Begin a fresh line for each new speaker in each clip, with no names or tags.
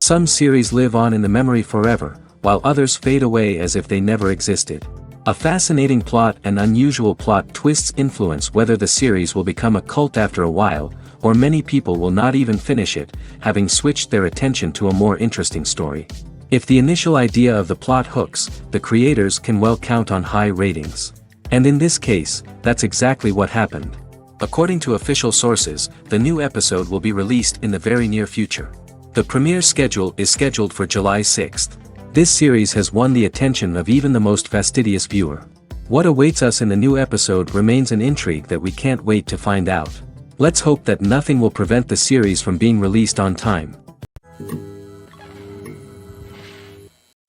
Some series live on in the memory forever, while others fade away as if they never existed. A fascinating plot and unusual plot twists influence whether the series will become a cult after a while, or many people will not even finish it, having switched their attention to a more interesting story. If the initial idea of the plot hooks, the creators can well count on high ratings. And in this case, that's exactly what happened. According to official sources, the new episode will be released in the very near future. The premiere schedule is scheduled for July 6th. This series has won the attention of even the most fastidious viewer. What awaits us in the new episode remains an intrigue that we can't wait to find out. Let's hope that nothing will prevent the series from being released on time.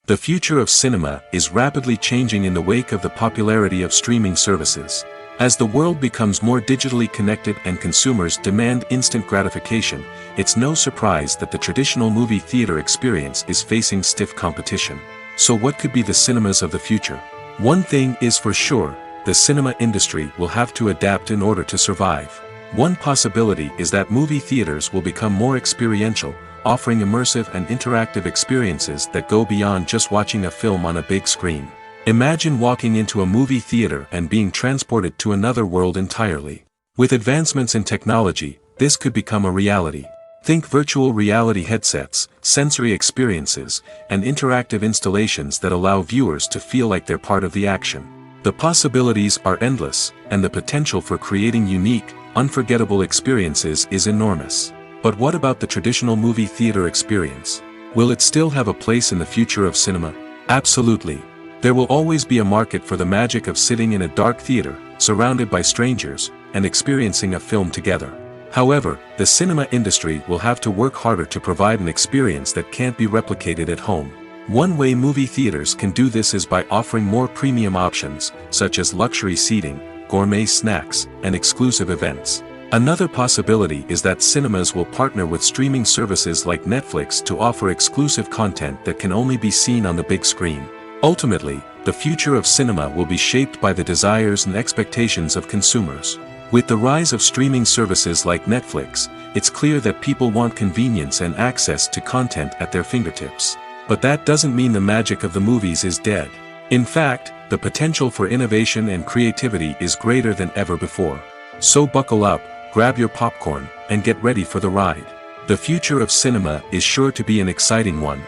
The future of cinema is rapidly changing in the wake of the popularity of streaming services. As the world becomes more digitally connected and consumers demand instant gratification, it's no surprise that the traditional movie theater experience is facing stiff competition. So what could be the cinemas of the future? One thing is for sure, the cinema industry will have to adapt in order to survive. One possibility is that movie theaters will become more experiential, offering immersive and interactive experiences that go beyond just watching a film on a big screen. Imagine walking into a movie theater and being transported to another world entirely. With advancements in technology, this could become a reality. Think virtual reality headsets, sensory experiences, and interactive installations that allow viewers to feel like they're part of the action. The possibilities are endless, and the potential for creating unique, unforgettable experiences is enormous. But what about the traditional movie theater experience? Will it still have a place in the future of cinema? Absolutely. There will always be a market for the magic of sitting in a dark theater, surrounded by strangers, and experiencing a film together. However, the cinema industry will have to work harder to provide an experience that can't be replicated at home. One way movie theaters can do this is by offering more premium options, such as luxury seating, gourmet snacks, and exclusive events. Another possibility is that cinemas will partner with streaming services like Netflix to offer exclusive content that can only be seen on the big screen. Ultimately, the future of cinema will be shaped by the desires and expectations of consumers. With the rise of streaming services like Netflix, it's clear that people want convenience and access to content at their fingertips. But that doesn't mean the magic of the movies is dead. In fact, the potential for innovation and creativity is greater than ever before. So buckle up, grab your popcorn, and get ready for the ride. The future of cinema is sure to be an exciting one.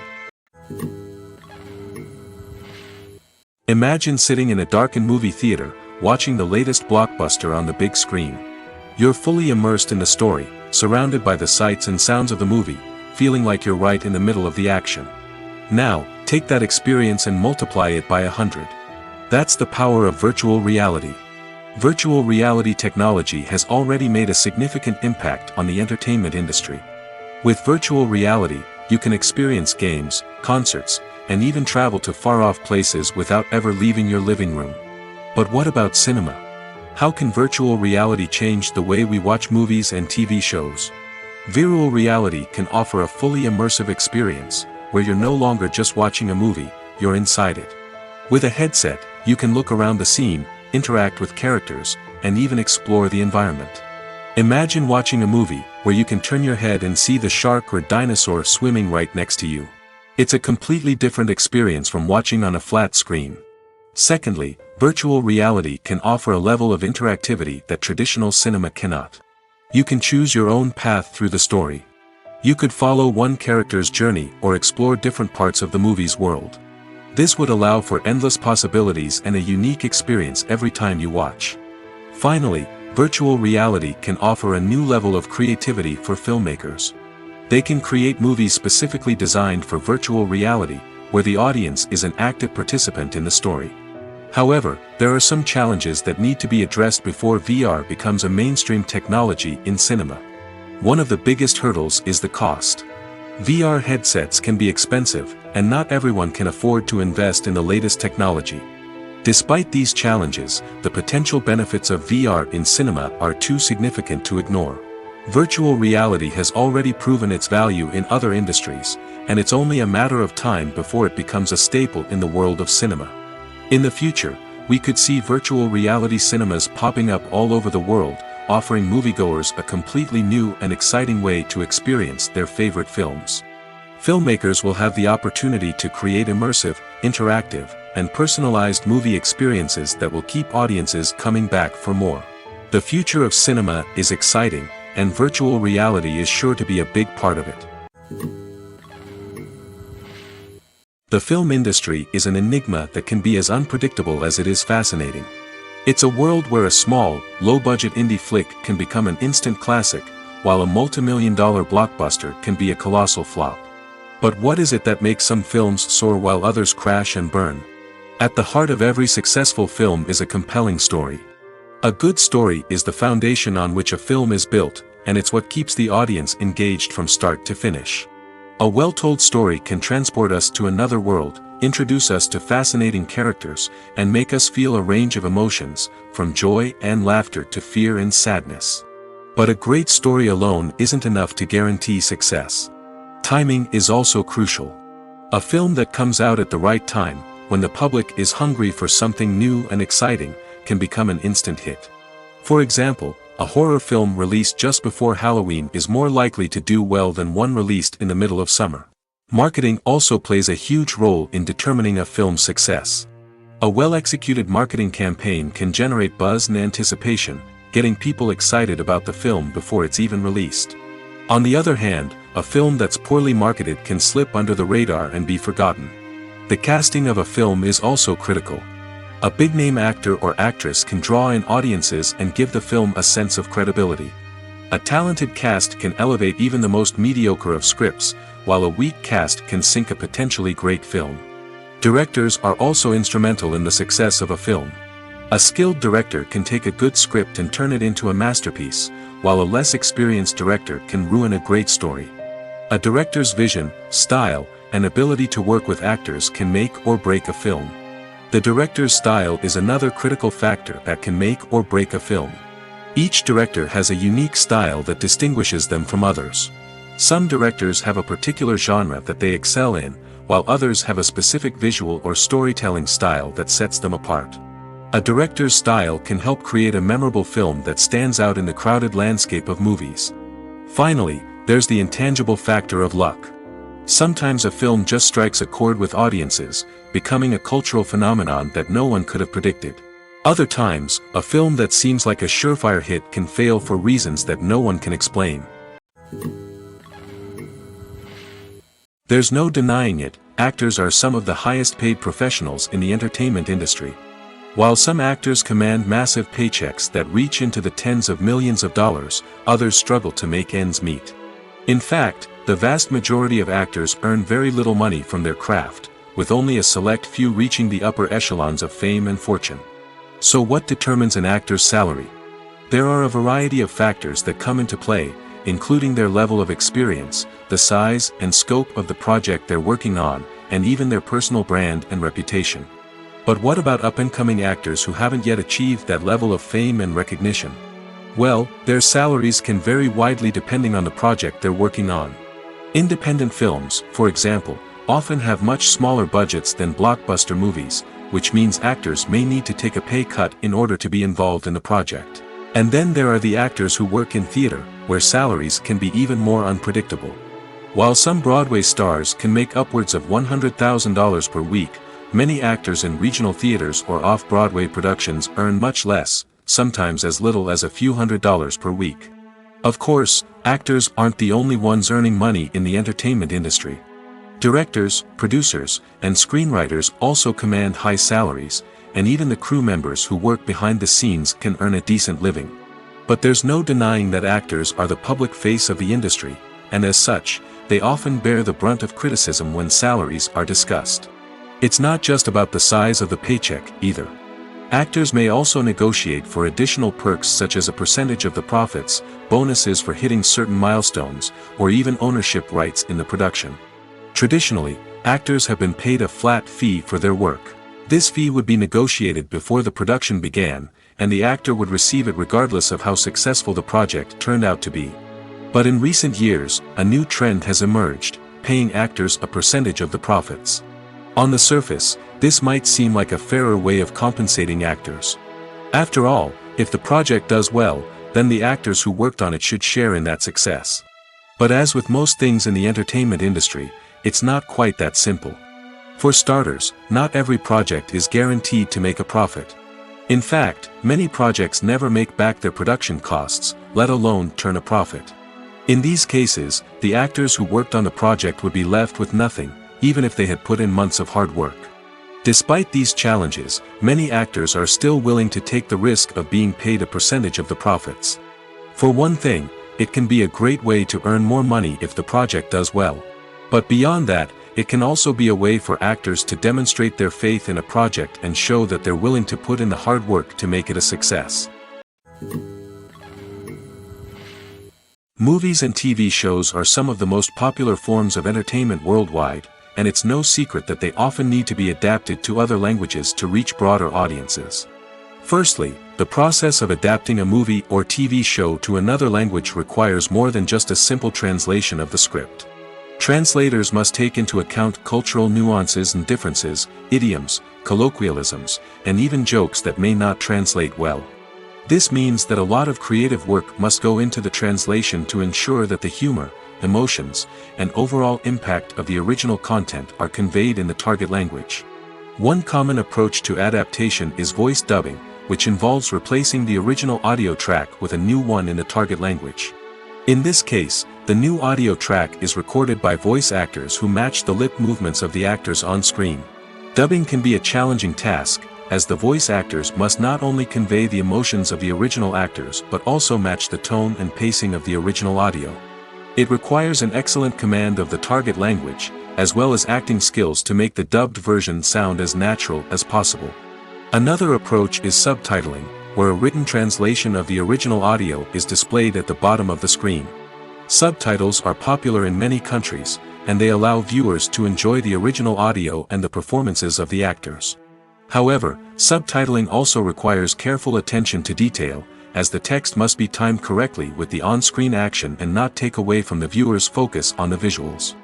Imagine sitting in a darkened movie theater, watching the latest blockbuster on the big screen. You're fully immersed in the story, surrounded by the sights and sounds of the movie, feeling like you're right in the middle of the action. Now, take that experience and multiply it by 100. That's the power of virtual reality. Virtual reality technology has already made a significant impact on the entertainment industry. With virtual reality, you can experience games, concerts, and even travel to far-off places without ever leaving your living room. But what about cinema? How can virtual reality change the way we watch movies and TV shows? Virtual reality can offer a fully immersive experience, where you're no longer just watching a movie, you're inside it. With a headset, you can look around the scene, interact with characters, and even explore the environment. Imagine watching a movie, where you can turn your head and see the shark or dinosaur swimming right next to you. It's a completely different experience from watching on a flat screen. Secondly, virtual reality can offer a level of interactivity that traditional cinema cannot. You can choose your own path through the story. You could follow one character's journey or explore different parts of the movie's world. This would allow for endless possibilities and a unique experience every time you watch. Finally, virtual reality can offer a new level of creativity for filmmakers. They can create movies specifically designed for virtual reality, where the audience is an active participant in the story. However, there are some challenges that need to be addressed before VR becomes a mainstream technology in cinema. One of the biggest hurdles is the cost. VR headsets can be expensive, and not everyone can afford to invest in the latest technology. Despite these challenges, the potential benefits of VR in cinema are too significant to ignore. Virtual reality has already proven its value in other industries, and it's only a matter of time before it becomes a staple in the world of cinema. In the future, we could see virtual reality cinemas popping up all over the world, offering moviegoers a completely new and exciting way to experience their favorite films. Filmmakers will have the opportunity to create immersive, interactive, and personalized movie experiences that will keep audiences coming back for more. The future of cinema is exciting, and virtual reality is sure to be a big part of it. The film industry is an enigma that can be as unpredictable as it is fascinating. It's a world where a small, low-budget indie flick can become an instant classic, while a multi-million-dollar blockbuster can be a colossal flop. But what is it that makes some films soar while others crash and burn? At the heart of every successful film is a compelling story. A good story is the foundation on which a film is built, and it's what keeps the audience engaged from start to finish. A well-told story can transport us to another world, introduce us to fascinating characters, and make us feel a range of emotions, from joy and laughter to fear and sadness. But a great story alone isn't enough to guarantee success. Timing is also crucial. A film that comes out at the right time, when the public is hungry for something new and exciting, can become an instant hit. For example, a horror film released just before Halloween is more likely to do well than one released in the middle of summer. Marketing also plays a huge role in determining a film's success. A well-executed marketing campaign can generate buzz and anticipation, getting people excited about the film before it's even released. On the other hand, a film that's poorly marketed can slip under the radar and be forgotten. The casting of a film is also critical. A big-name actor or actress can draw in audiences and give the film a sense of credibility. A talented cast can elevate even the most mediocre of scripts, while a weak cast can sink a potentially great film. Directors are also instrumental in the success of a film. A skilled director can take a good script and turn it into a masterpiece, while a less experienced director can ruin a great story. A director's vision, style, and ability to work with actors can make or break a film. The director's style is another critical factor that can make or break a film. Each director has a unique style that distinguishes them from others. Some directors have a particular genre that they excel in, while others have a specific visual or storytelling style that sets them apart. A director's style can help create a memorable film that stands out in the crowded landscape of movies. Finally, there's the intangible factor of luck. Sometimes a film just strikes a chord with audiences, becoming a cultural phenomenon that no one could have predicted. Other times, a film that seems like a surefire hit can fail for reasons that no one can explain. There's no denying it, actors are some of the highest paid professionals in the entertainment industry. While some actors command massive paychecks that reach into the tens of millions of dollars, others struggle to make ends meet. In fact, the vast majority of actors earn very little money from their craft, with only a select few reaching the upper echelons of fame and fortune. So what determines an actor's salary? There are a variety of factors that come into play, including their level of experience, the size and scope of the project they're working on, and even their personal brand and reputation. But what about up-and-coming actors who haven't yet achieved that level of fame and recognition? Well, their salaries can vary widely depending on the project they're working on. Independent films, for example, often have much smaller budgets than blockbuster movies, which means actors may need to take a pay cut in order to be involved in the project. And then there are the actors who work in theater, where salaries can be even more unpredictable. While some Broadway stars can make upwards of $100,000 per week, many actors in regional theaters or off-Broadway productions earn much less, sometimes as little as a few $100s per week. Of course, actors aren't the only ones earning money in the entertainment industry. Directors, producers, and screenwriters also command high salaries, and even the crew members who work behind the scenes can earn a decent living. But there's no denying that actors are the public face of the industry, and as such, they often bear the brunt of criticism when salaries are discussed. It's not just about the size of the paycheck, either. Actors may also negotiate for additional perks such as a percentage of the profits, bonuses for hitting certain milestones, or even ownership rights in the production. Traditionally, actors have been paid a flat fee for their work. This fee would be negotiated before the production began, and the actor would receive it regardless of how successful the project turned out to be. But in recent years, a new trend has emerged, paying actors a percentage of the profits. On the surface, this might seem like a fairer way of compensating actors. After all, if the project does well, then the actors who worked on it should share in that success. But as with most things in the entertainment industry, it's not quite that simple. For starters, not every project is guaranteed to make a profit. In fact, many projects never make back their production costs, let alone turn a profit. In these cases, the actors who worked on the project would be left with nothing, even if they had put in months of hard work. Despite these challenges, many actors are still willing to take the risk of being paid a percentage of the profits. For one thing, it can be a great way to earn more money if the project does well. But beyond that, it can also be a way for actors to demonstrate their faith in a project and show that they're willing to put in the hard work to make it a success. Movies and TV shows are some of the most popular forms of entertainment worldwide, and it's no secret that they often need to be adapted to other languages to reach broader audiences. Firstly, the process of adapting a movie or TV show to another language requires more than just a simple translation of the script. Translators must take into account cultural nuances and differences, idioms, colloquialisms, and even jokes that may not translate well. This means that a lot of creative work must go into the translation to ensure that the humor, emotions, and overall impact of the original content are conveyed in the target language. One common approach to adaptation is voice dubbing, which involves replacing the original audio track with a new one in the target language. In this case, the new audio track is recorded by voice actors who match the lip movements of the actors on screen. Dubbing can be a challenging task, as the voice actors must not only convey the emotions of the original actors but also match the tone and pacing of the original audio. It requires an excellent command of the target language, as well as acting skills to make the dubbed version sound as natural as possible. Another approach is subtitling, where a written translation of the original audio is displayed at the bottom of the screen. Subtitles are popular in many countries, and they allow viewers to enjoy the original audio and the performances of the actors. However, subtitling also requires careful attention to detail, as the text must be timed correctly with the on-screen action and not take away from the viewer's focus on the visuals.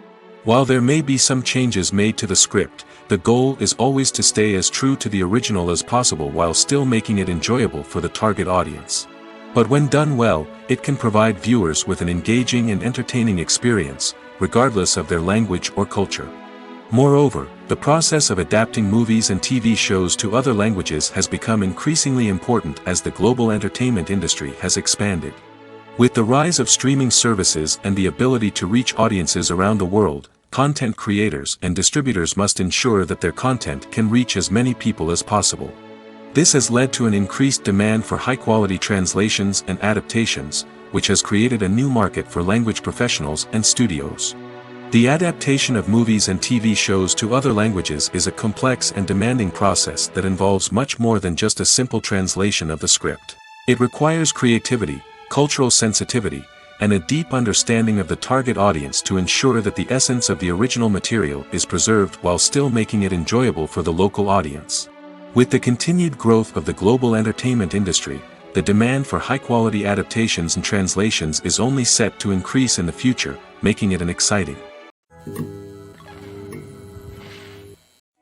While there may be some changes made to the script, the goal is always to stay as true to the original as possible while still making it enjoyable for the target audience. But when done well, it can provide viewers with an engaging and entertaining experience, regardless of their language or culture. Moreover, the process of adapting movies and TV shows to other languages has become increasingly important as the global entertainment industry has expanded. With the rise of streaming services and the ability to reach audiences around the world, content creators and distributors must ensure that their content can reach as many people as possible. This has led to an increased demand for high-quality translations and adaptations, which has created a new market for language professionals and studios. The adaptation of movies and TV shows to other languages is a complex and demanding process that involves much more than just a simple translation of the script. It requires creativity, cultural sensitivity, and a deep understanding of the target audience to ensure that the essence of the original material is preserved while still making it enjoyable for the local audience. With the continued growth of the global entertainment industry, the demand for high-quality adaptations and translations is only set to increase in the future, making it exciting.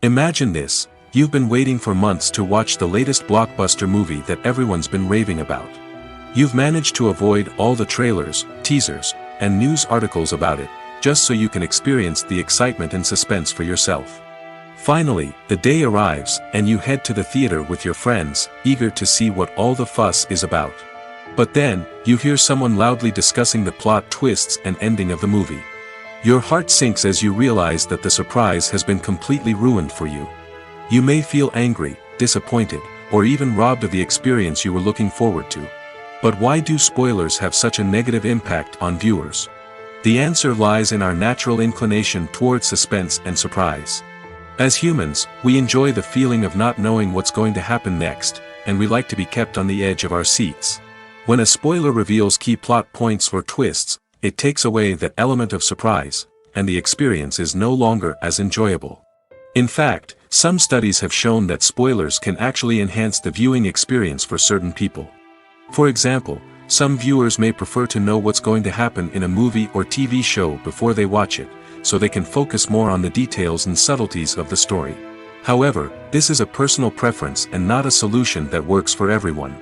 Imagine this: you've been waiting for months to watch the latest blockbuster movie that everyone's been raving about. You've managed to avoid all the trailers, teasers, and news articles about it, just so you can experience the excitement and suspense for yourself. Finally, the day arrives, and you head to the theater with your friends, eager to see what all the fuss is about. But then, you hear someone loudly discussing the plot twists and ending of the movie. Your heart sinks as you realize that the surprise has been completely ruined for you. You may feel angry, disappointed, or even robbed of the experience you were looking forward to. But why do spoilers have such a negative impact on viewers? The answer lies in our natural inclination towards suspense and surprise. As humans, we enjoy the feeling of not knowing what's going to happen next, and we like to be kept on the edge of our seats. When a spoiler reveals key plot points or twists, it takes away that element of surprise, and the experience is no longer as enjoyable. In fact, some studies have shown that spoilers can actually enhance the viewing experience for certain people. For example, some viewers may prefer to know what's going to happen in a movie or TV show before they watch it, so they can focus more on the details and subtleties of the story. However, this is a personal preference and not a solution that works for everyone.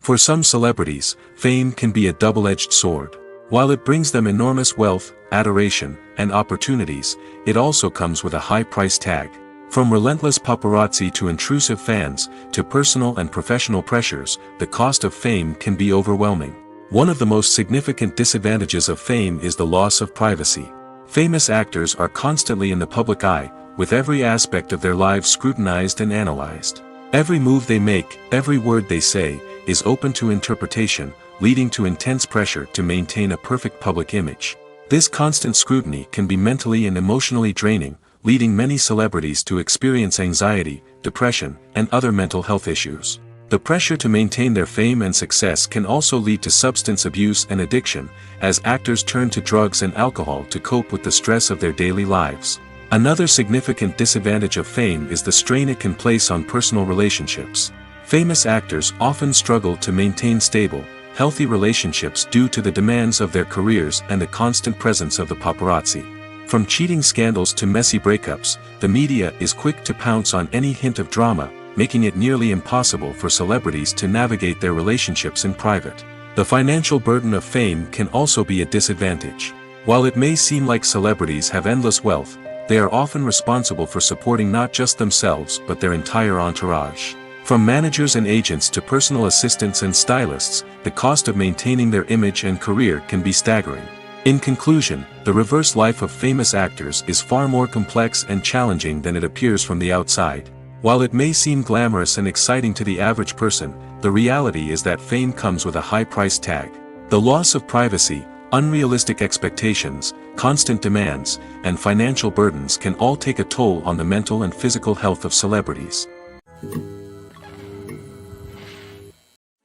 For some celebrities, fame can be a double-edged sword. While it brings them enormous wealth, adoration, and opportunities, it also comes with a high price tag. From relentless paparazzi to intrusive fans, to personal and professional pressures, the cost of fame can be overwhelming. One of the most significant disadvantages of fame is the loss of privacy. Famous actors are constantly in the public eye, with every aspect of their lives scrutinized and analyzed. Every move they make, every word they say, is open to interpretation, leading to intense pressure to maintain a perfect public image. This constant scrutiny can be mentally and emotionally draining, leading many celebrities to experience anxiety, depression, and other mental health issues. The pressure to maintain their fame and success can also lead to substance abuse and addiction, as actors turn to drugs and alcohol to cope with the stress of their daily lives. Another significant disadvantage of fame is the strain it can place on personal relationships. Famous actors often struggle to maintain stable, healthy relationships due to the demands of their careers and the constant presence of the paparazzi. From cheating scandals to messy breakups, the media is quick to pounce on any hint of drama, making it nearly impossible for celebrities to navigate their relationships in private. The financial burden of fame can also be a disadvantage. While it may seem like celebrities have endless wealth, they are often responsible for supporting not just themselves but their entire entourage. From managers and agents to personal assistants and stylists, the cost of maintaining their image and career can be staggering. In conclusion, the reverse life of famous actors is far more complex and challenging than it appears from the outside. While it may seem glamorous and exciting to the average person, the reality is that fame comes with a high price tag. The loss of privacy, unrealistic expectations, constant demands, and financial burdens can all take a toll on the mental and physical health of celebrities.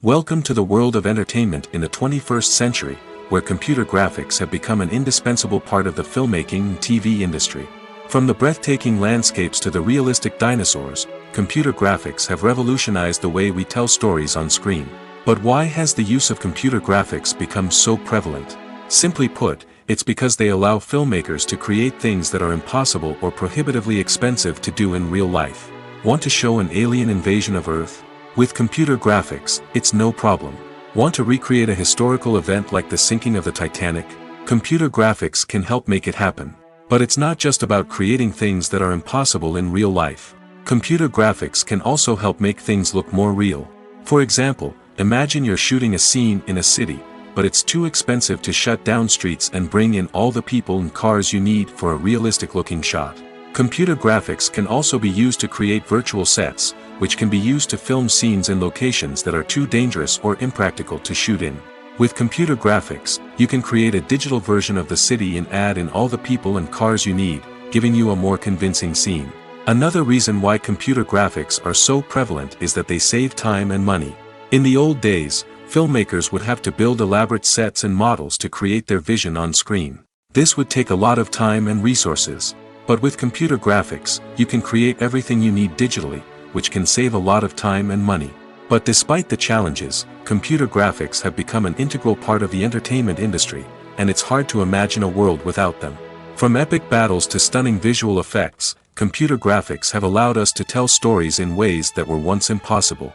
Welcome to the world of entertainment in the 21st century, where computer graphics have become an indispensable part of the filmmaking and TV industry. From the breathtaking landscapes to the realistic dinosaurs, computer graphics have revolutionized the way we tell stories on screen. But why has the use of computer graphics become so prevalent? Simply put, it's because they allow filmmakers to create things that are impossible or prohibitively expensive to do in real life. Want to show an alien invasion of Earth? With computer graphics, it's no problem. Want to recreate a historical event like the sinking of the Titanic? Computer graphics can help make it happen. But it's not just about creating things that are impossible in real life. Computer graphics can also help make things look more real. For example, imagine you're shooting a scene in a city, but it's too expensive to shut down streets and bring in all the people and cars you need for a realistic-looking shot. Computer graphics can also be used to create virtual sets, which can be used to film scenes in locations that are too dangerous or impractical to shoot in. With computer graphics, you can create a digital version of the city and add in all the people and cars you need, giving you a more convincing scene. Another reason why computer graphics are so prevalent is that they save time and money. In the old days, filmmakers would have to build elaborate sets and models to create their vision on screen. This would take a lot of time and resources. But with computer graphics, you can create everything you need digitally, which can save a lot of time and money. But despite the challenges, computer graphics have become an integral part of the entertainment industry, and it's hard to imagine a world without them. From epic battles to stunning visual effects, computer graphics have allowed us to tell stories in ways that were once impossible.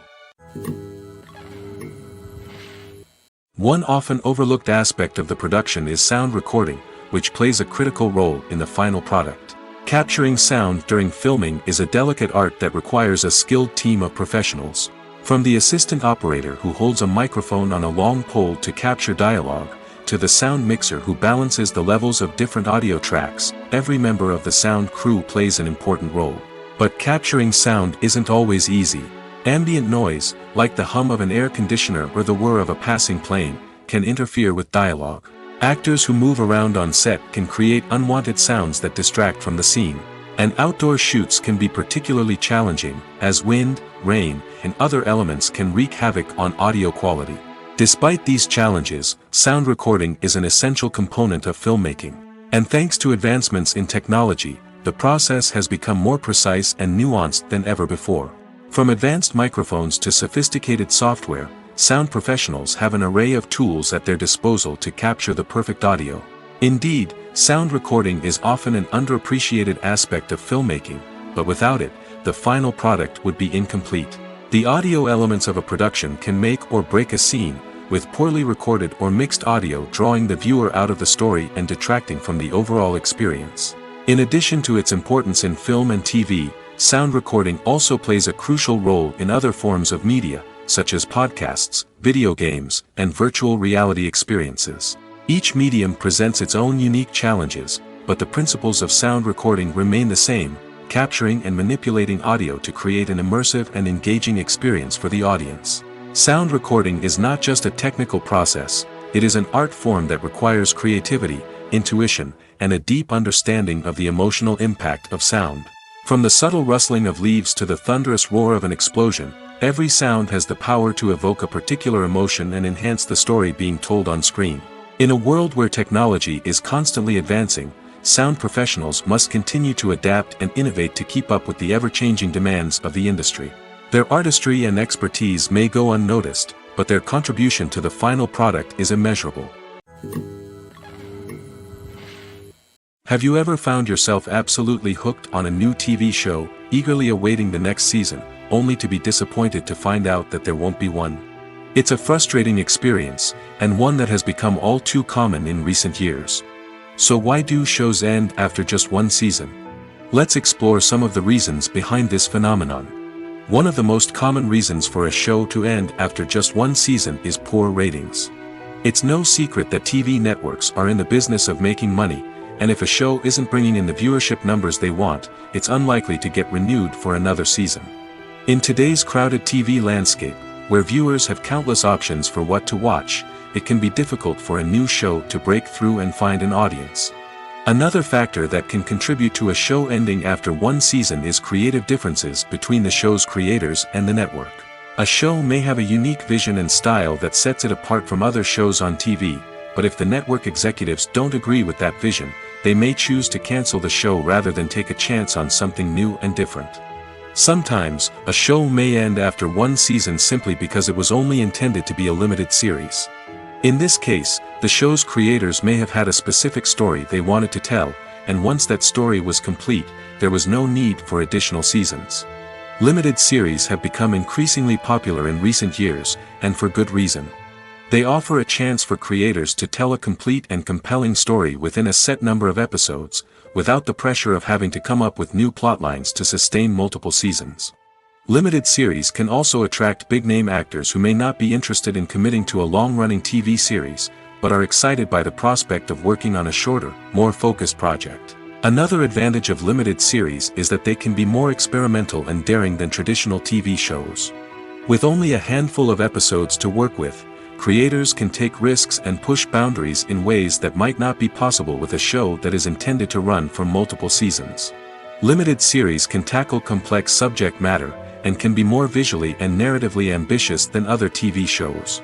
One often overlooked aspect of the production is sound recording, which plays a critical role in the final product. Capturing sound during filming is a delicate art that requires a skilled team of professionals. From the assistant operator who holds a microphone on a long pole to capture dialogue, to the sound mixer who balances the levels of different audio tracks, every member of the sound crew plays an important role. But capturing sound isn't always easy. Ambient noise, like the hum of an air conditioner or the whir of a passing plane, can interfere with dialogue. Actors who move around on set can create unwanted sounds that distract from the scene. And outdoor shoots can be particularly challenging, as wind, rain, and other elements can wreak havoc on audio quality. Despite these challenges, sound recording is an essential component of filmmaking. And thanks to advancements in technology, the process has become more precise and nuanced than ever before. From advanced microphones to sophisticated software, sound professionals have an array of tools at their disposal to capture the perfect audio. Indeed, sound recording is often an underappreciated aspect of filmmaking, but without it, the final product would be incomplete. The audio elements of a production can make or break a scene, with poorly recorded or mixed audio drawing the viewer out of the story and detracting from the overall experience. In addition to its importance in film and TV, sound recording also plays a crucial role in other forms of media, such as podcasts, video games, and virtual reality experiences. Each medium presents its own unique challenges, but the principles of sound recording remain the same, capturing and manipulating audio to create an immersive and engaging experience for the audience. Sound recording is not just a technical process, it is an art form that requires creativity, intuition, and a deep understanding of the emotional impact of sound. From the subtle rustling of leaves to the thunderous roar of an explosion, every sound has the power to evoke a particular emotion and enhance the story being told on screen. In a world where technology is constantly advancing, sound professionals must continue to adapt and innovate to keep up with the ever-changing demands of the industry. Their artistry and expertise may go unnoticed, but their contribution to the final product is immeasurable. Have you ever found yourself absolutely hooked on a new TV show, eagerly awaiting the next season, only to be disappointed to find out that there won't be one? It's a frustrating experience, and one that has become all too common in recent years. So why do shows end after just one season? Let's explore some of the reasons behind this phenomenon. One of the most common reasons for a show to end after just one season is poor ratings. It's no secret that TV networks are in the business of making money, and if a show isn't bringing in the viewership numbers they want, it's unlikely to get renewed for another season. In today's crowded TV landscape, where viewers have countless options for what to watch, it can be difficult for a new show to break through and find an audience. Another factor that can contribute to a show ending after one season is creative differences between the show's creators and the network. A show may have a unique vision and style that sets it apart from other shows on TV, but if the network executives don't agree with that vision, they may choose to cancel the show rather than take a chance on something new and different. Sometimes, a show may end after one season simply because it was only intended to be a limited series. In this case, the show's creators may have had a specific story they wanted to tell, and once that story was complete, there was no need for additional seasons. Limited series have become increasingly popular in recent years, and for good reason. They offer a chance for creators to tell a complete and compelling story within a set number of episodes, without the pressure of having to come up with new plotlines to sustain multiple seasons. Limited series can also attract big-name actors who may not be interested in committing to a long-running TV series, but are excited by the prospect of working on a shorter, more focused project. Another advantage of limited series is that they can be more experimental and daring than traditional TV shows. With only a handful of episodes to work with, creators can take risks and push boundaries in ways that might not be possible with a show that is intended to run for multiple seasons. Limited series can tackle complex subject matter, and can be more visually and narratively ambitious than other TV shows.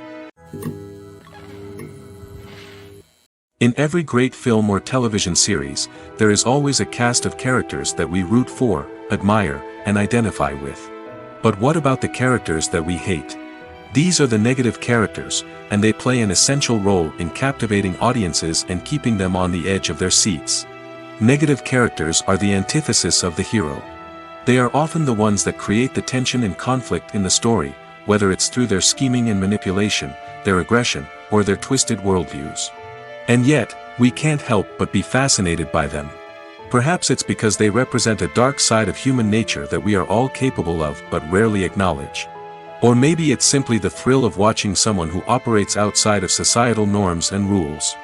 In every great film or television series, there is always a cast of characters that we root for, admire, and identify with. But what about the characters that we hate? These are the negative characters, and they play an essential role in captivating audiences and keeping them on the edge of their seats. Negative characters are the antithesis of the hero. They are often the ones that create the tension and conflict in the story, whether it's through their scheming and manipulation, their aggression, or their twisted worldviews. And yet, we can't help but be fascinated by them. Perhaps it's because they represent a dark side of human nature that we are all capable of but rarely acknowledge. Or maybe it's simply the thrill of watching someone who operates outside of societal norms and rules.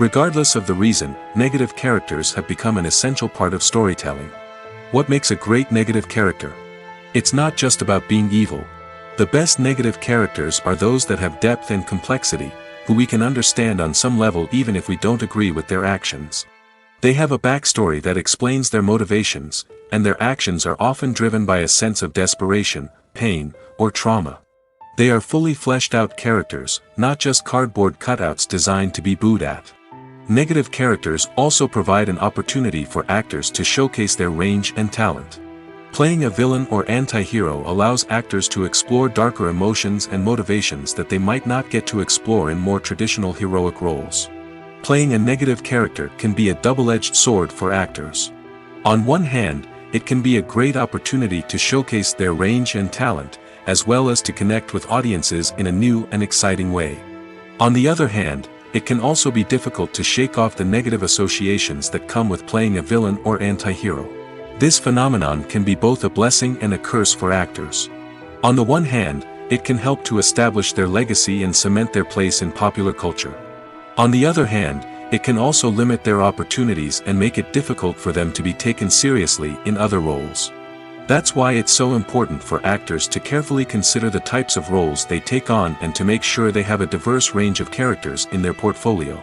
Regardless of the reason, negative characters have become an essential part of storytelling. What makes a great negative character? It's not just about being evil. The best negative characters are those that have depth and complexity, who we can understand on some level even if we don't agree with their actions. They have a backstory that explains their motivations, and their actions are often driven by a sense of desperation, pain, or trauma. They are fully fleshed out characters, not just cardboard cutouts designed to be booed at. Negative characters also provide an opportunity for actors to showcase their range and talent. Playing a villain or anti-hero allows actors to explore darker emotions and motivations that they might not get to explore in more traditional heroic roles. Playing a negative character can be a double-edged sword for actors. On one hand, it can be a great opportunity to showcase their range and talent, as well as to connect with audiences in a new and exciting way. On the other hand, it can also be difficult to shake off the negative associations that come with playing a villain or anti-hero. This phenomenon can be both a blessing and a curse for actors. On the one hand, it can help to establish their legacy and cement their place in popular culture. On the other hand, it can also limit their opportunities and make it difficult for them to be taken seriously in other roles. That's why it's so important for actors to carefully consider the types of roles they take on and to make sure they have a diverse range of characters in their portfolio.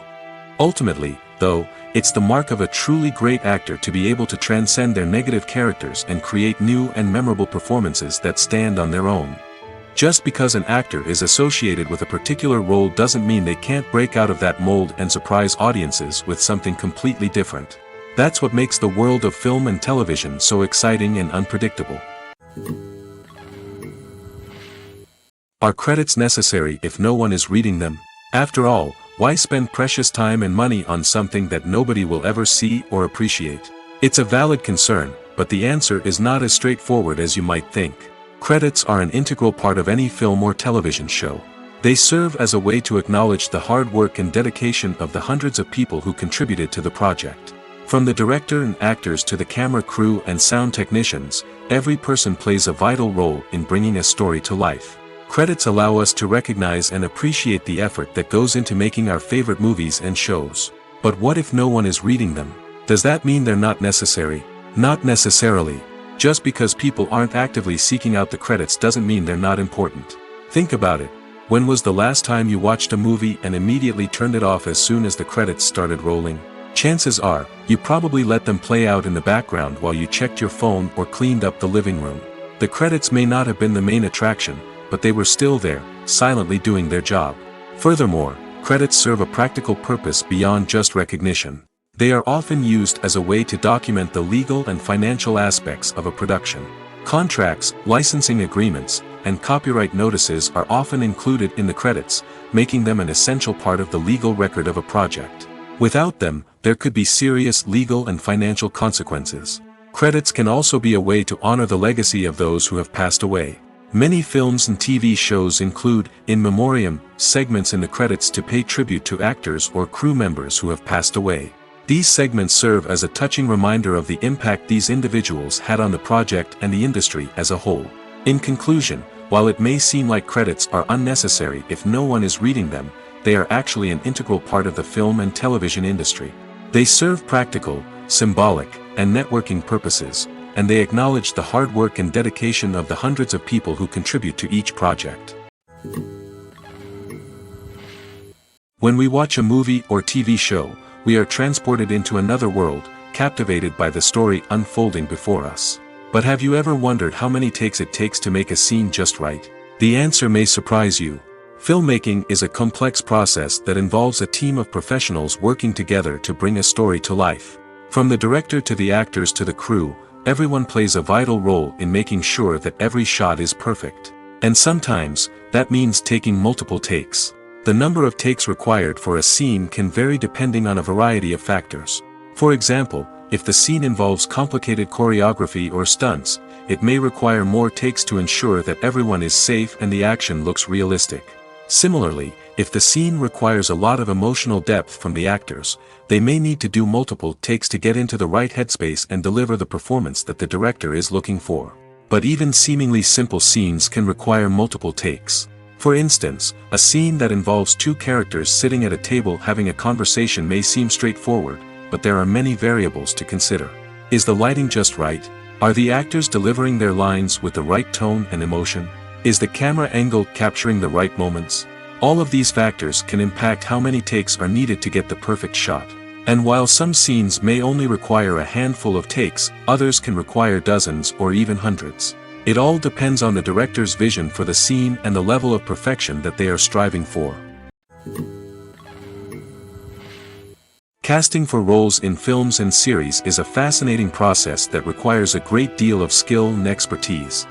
Ultimately, though, it's the mark of a truly great actor to be able to transcend their negative characters and create new and memorable performances that stand on their own. Just because an actor is associated with a particular role doesn't mean they can't break out of that mold and surprise audiences with something completely different. That's what makes the world of film and television so exciting and unpredictable. Are credits necessary if no one is reading them? After all, why spend precious time and money on something that nobody will ever see or appreciate? It's a valid concern, but the answer is not as straightforward as you might think. Credits are an integral part of any film or television show. They serve as a way to acknowledge the hard work and dedication of the hundreds of people who contributed to the project. From the director and actors to the camera crew and sound technicians, every person plays a vital role in bringing a story to life. Credits allow us to recognize and appreciate the effort that goes into making our favorite movies and shows. But what if no one is reading them? Does that mean they're not necessary? Not necessarily. Just because people aren't actively seeking out the credits doesn't mean they're not important. Think about it. When was the last time you watched a movie and immediately turned it off as soon as the credits started rolling? Chances are, you probably let them play out in the background while you checked your phone or cleaned up the living room. The credits may not have been the main attraction, but they were still there, silently doing their job. Furthermore, credits serve a practical purpose beyond just recognition. They are often used as a way to document the legal and financial aspects of a production. Contracts, licensing agreements, and copyright notices are often included in the credits, making them an essential part of the legal record of a project. Without them, there could be serious legal and financial consequences. Credits can also be a way to honor the legacy of those who have passed away. Many films and TV shows include, in memoriam, segments in the credits to pay tribute to actors or crew members who have passed away. These segments serve as a touching reminder of the impact these individuals had on the project and the industry as a whole. In conclusion, while it may seem like credits are unnecessary if no one is reading them, they are actually an integral part of the film and television industry. They serve practical, symbolic, and networking purposes, and they acknowledge the hard work and dedication of the hundreds of people who contribute to each project. When we watch a movie or TV show, we are transported into another world, captivated by the story unfolding before us. But have you ever wondered how many takes it takes to make a scene just right? The answer may surprise you. Filmmaking is a complex process that involves a team of professionals working together to bring a story to life. From the director to the actors to the crew, everyone plays a vital role in making sure that every shot is perfect. And sometimes, that means taking multiple takes. The number of takes required for a scene can vary depending on a variety of factors. For example, if the scene involves complicated choreography or stunts, it may require more takes to ensure that everyone is safe and the action looks realistic. Similarly, if the scene requires a lot of emotional depth from the actors, they may need to do multiple takes to get into the right headspace and deliver the performance that the director is looking for. But even seemingly simple scenes can require multiple takes. For instance, a scene that involves two characters sitting at a table having a conversation may seem straightforward, but there are many variables to consider. Is the lighting just right? Are the actors delivering their lines with the right tone and emotion? Is the camera angle capturing the right moments? All of these factors can impact how many takes are needed to get the perfect shot. And while some scenes may only require a handful of takes, others can require dozens or even hundreds. It all depends on the director's vision for the scene and the level of perfection that they are striving for. Casting for roles in films and series is a fascinating process that requires a great deal of skill and expertise.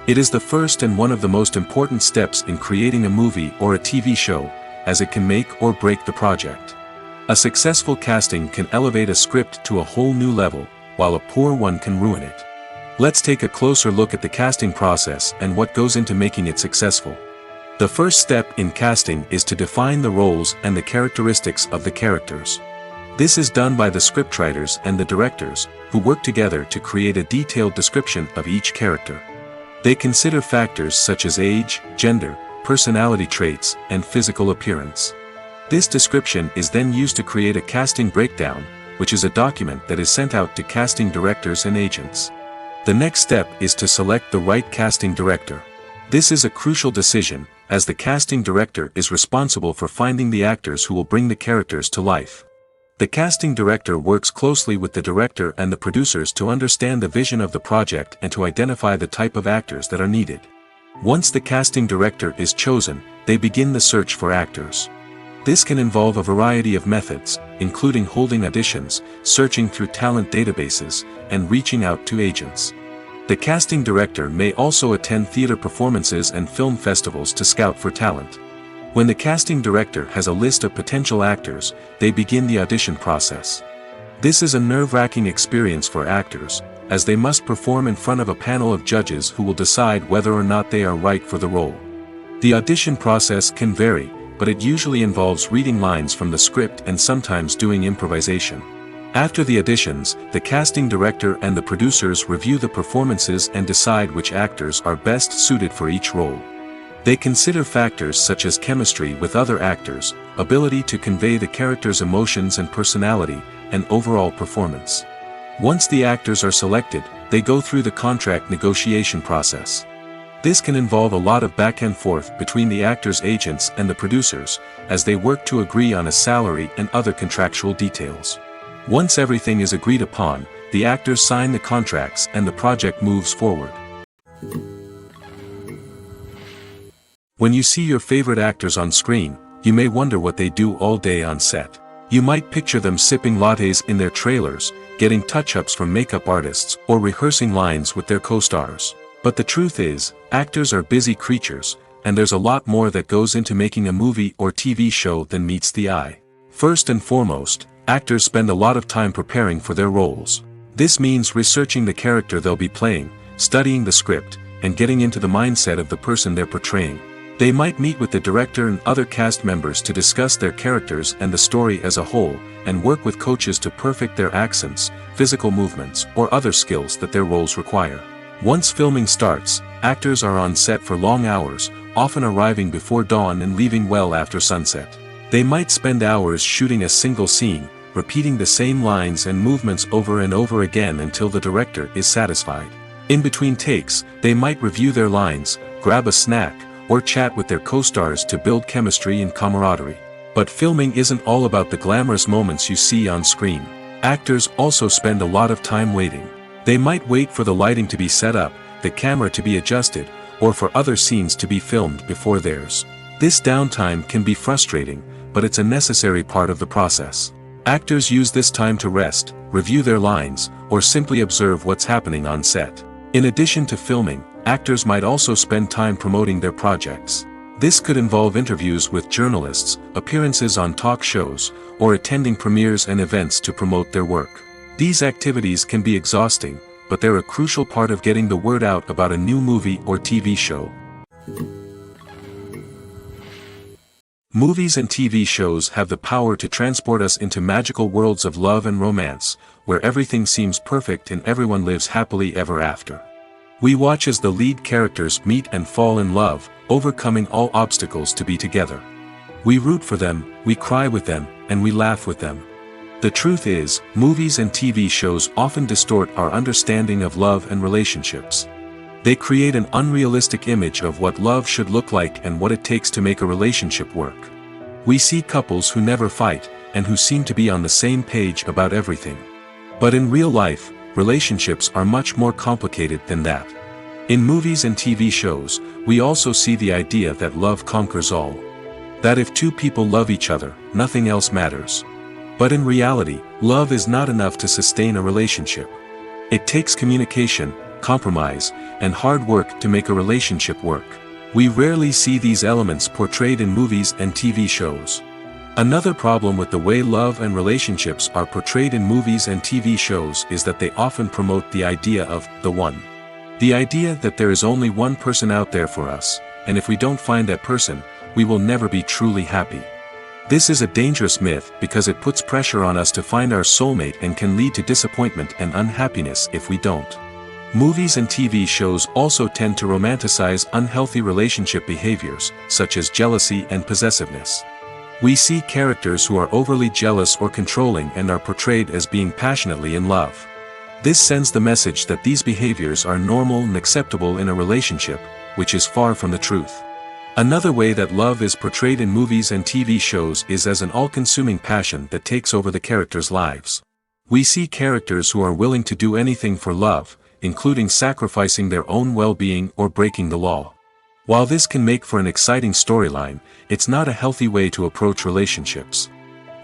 It is the first and one of the most important steps in creating a movie or a TV show, as it can make or break the project. A successful casting can elevate a script to a whole new level, while a poor one can ruin it. Let's take a closer look at the casting process and what goes into making it successful. The first step in casting is to define the roles and the characteristics of the characters. This is done by the scriptwriters and the directors, who work together to create a detailed description of each character. They consider factors such as age, gender, personality traits, and physical appearance. This description is then used to create a casting breakdown, which is a document that is sent out to casting directors and agents. The next step is to select the right casting director. This is a crucial decision, as the casting director is responsible for finding the actors who will bring the characters to life. The casting director works closely with the director and the producers to understand the vision of the project and to identify the type of actors that are needed. Once the casting director is chosen, they begin the search for actors. This can involve a variety of methods, including holding auditions, searching through talent databases, and reaching out to agents. The casting director may also attend theater performances and film festivals to scout for talent. When the casting director has a list of potential actors, they begin the audition process. This is a nerve-wracking experience for actors, as they must perform in front of a panel of judges who will decide whether or not they are right for the role. The audition process can vary, but it usually involves reading lines from the script and sometimes doing improvisation. After the auditions, the casting director and the producers review the performances and decide which actors are best suited for each role. They consider factors such as chemistry with other actors, ability to convey the character's emotions and personality, and overall performance. Once the actors are selected, they go through the contract negotiation process. This can involve a lot of back and forth between the actors' agents and the producers, as they work to agree on a salary and other contractual details. Once everything is agreed upon, the actors sign the contracts and the project moves forward. When you see your favorite actors on screen, you may wonder what they do all day on set. You might picture them sipping lattes in their trailers, getting touch-ups from makeup artists, or rehearsing lines with their co-stars. But the truth is, actors are busy creatures, and there's a lot more that goes into making a movie or TV show than meets the eye. First and foremost, actors spend a lot of time preparing for their roles. This means researching the character they'll be playing, studying the script, and getting into the mindset of the person they're portraying. They might meet with the director and other cast members to discuss their characters and the story as a whole, and work with coaches to perfect their accents, physical movements, or other skills that their roles require. Once filming starts, actors are on set for long hours, often arriving before dawn and leaving well after sunset. They might spend hours shooting a single scene, repeating the same lines and movements over and over again until the director is satisfied. In between takes, they might review their lines, grab a snack, or chat with their co-stars to build chemistry and camaraderie. But filming isn't all about the glamorous moments you see on screen. Actors also spend a lot of time waiting. They might wait for the lighting to be set up, the camera to be adjusted, or for other scenes to be filmed before theirs. This downtime can be frustrating, but it's a necessary part of the process. Actors use this time to rest, review their lines, or simply observe what's happening on set. In addition to filming, actors might also spend time promoting their projects. This could involve interviews with journalists, appearances on talk shows, or attending premieres and events to promote their work. These activities can be exhausting, but they're a crucial part of getting the word out about a new movie or TV show. Movies and TV shows have the power to transport us into magical worlds of love and romance, where everything seems perfect and everyone lives happily ever after. We watch as the lead characters meet and fall in love, overcoming all obstacles to be together. We root for them, we cry with them, and we laugh with them. The truth is, movies and TV shows often distort our understanding of love and relationships. They create an unrealistic image of what love should look like and what it takes to make a relationship work. We see couples who never fight, and who seem to be on the same page about everything. But in real life, relationships are much more complicated than that. In movies and TV shows, we also see the idea that love conquers all. That if two people love each other, nothing else matters. But in reality, love is not enough to sustain a relationship. It takes communication, compromise, and hard work to make a relationship work. We rarely see these elements portrayed in movies and TV shows. Another problem with the way love and relationships are portrayed in movies and TV shows is that they often promote the idea of the one. The idea that there is only one person out there for us, and if we don't find that person, we will never be truly happy. This is a dangerous myth because it puts pressure on us to find our soulmate and can lead to disappointment and unhappiness if we don't. Movies and TV shows also tend to romanticize unhealthy relationship behaviors, such as jealousy and possessiveness. We see characters who are overly jealous or controlling and are portrayed as being passionately in love. This sends the message that these behaviors are normal and acceptable in a relationship, which is far from the truth. Another way that love is portrayed in movies and TV shows is as an all-consuming passion that takes over the characters' lives. We see characters who are willing to do anything for love, including sacrificing their own well-being or breaking the law. While this can make for an exciting storyline, it's not a healthy way to approach relationships.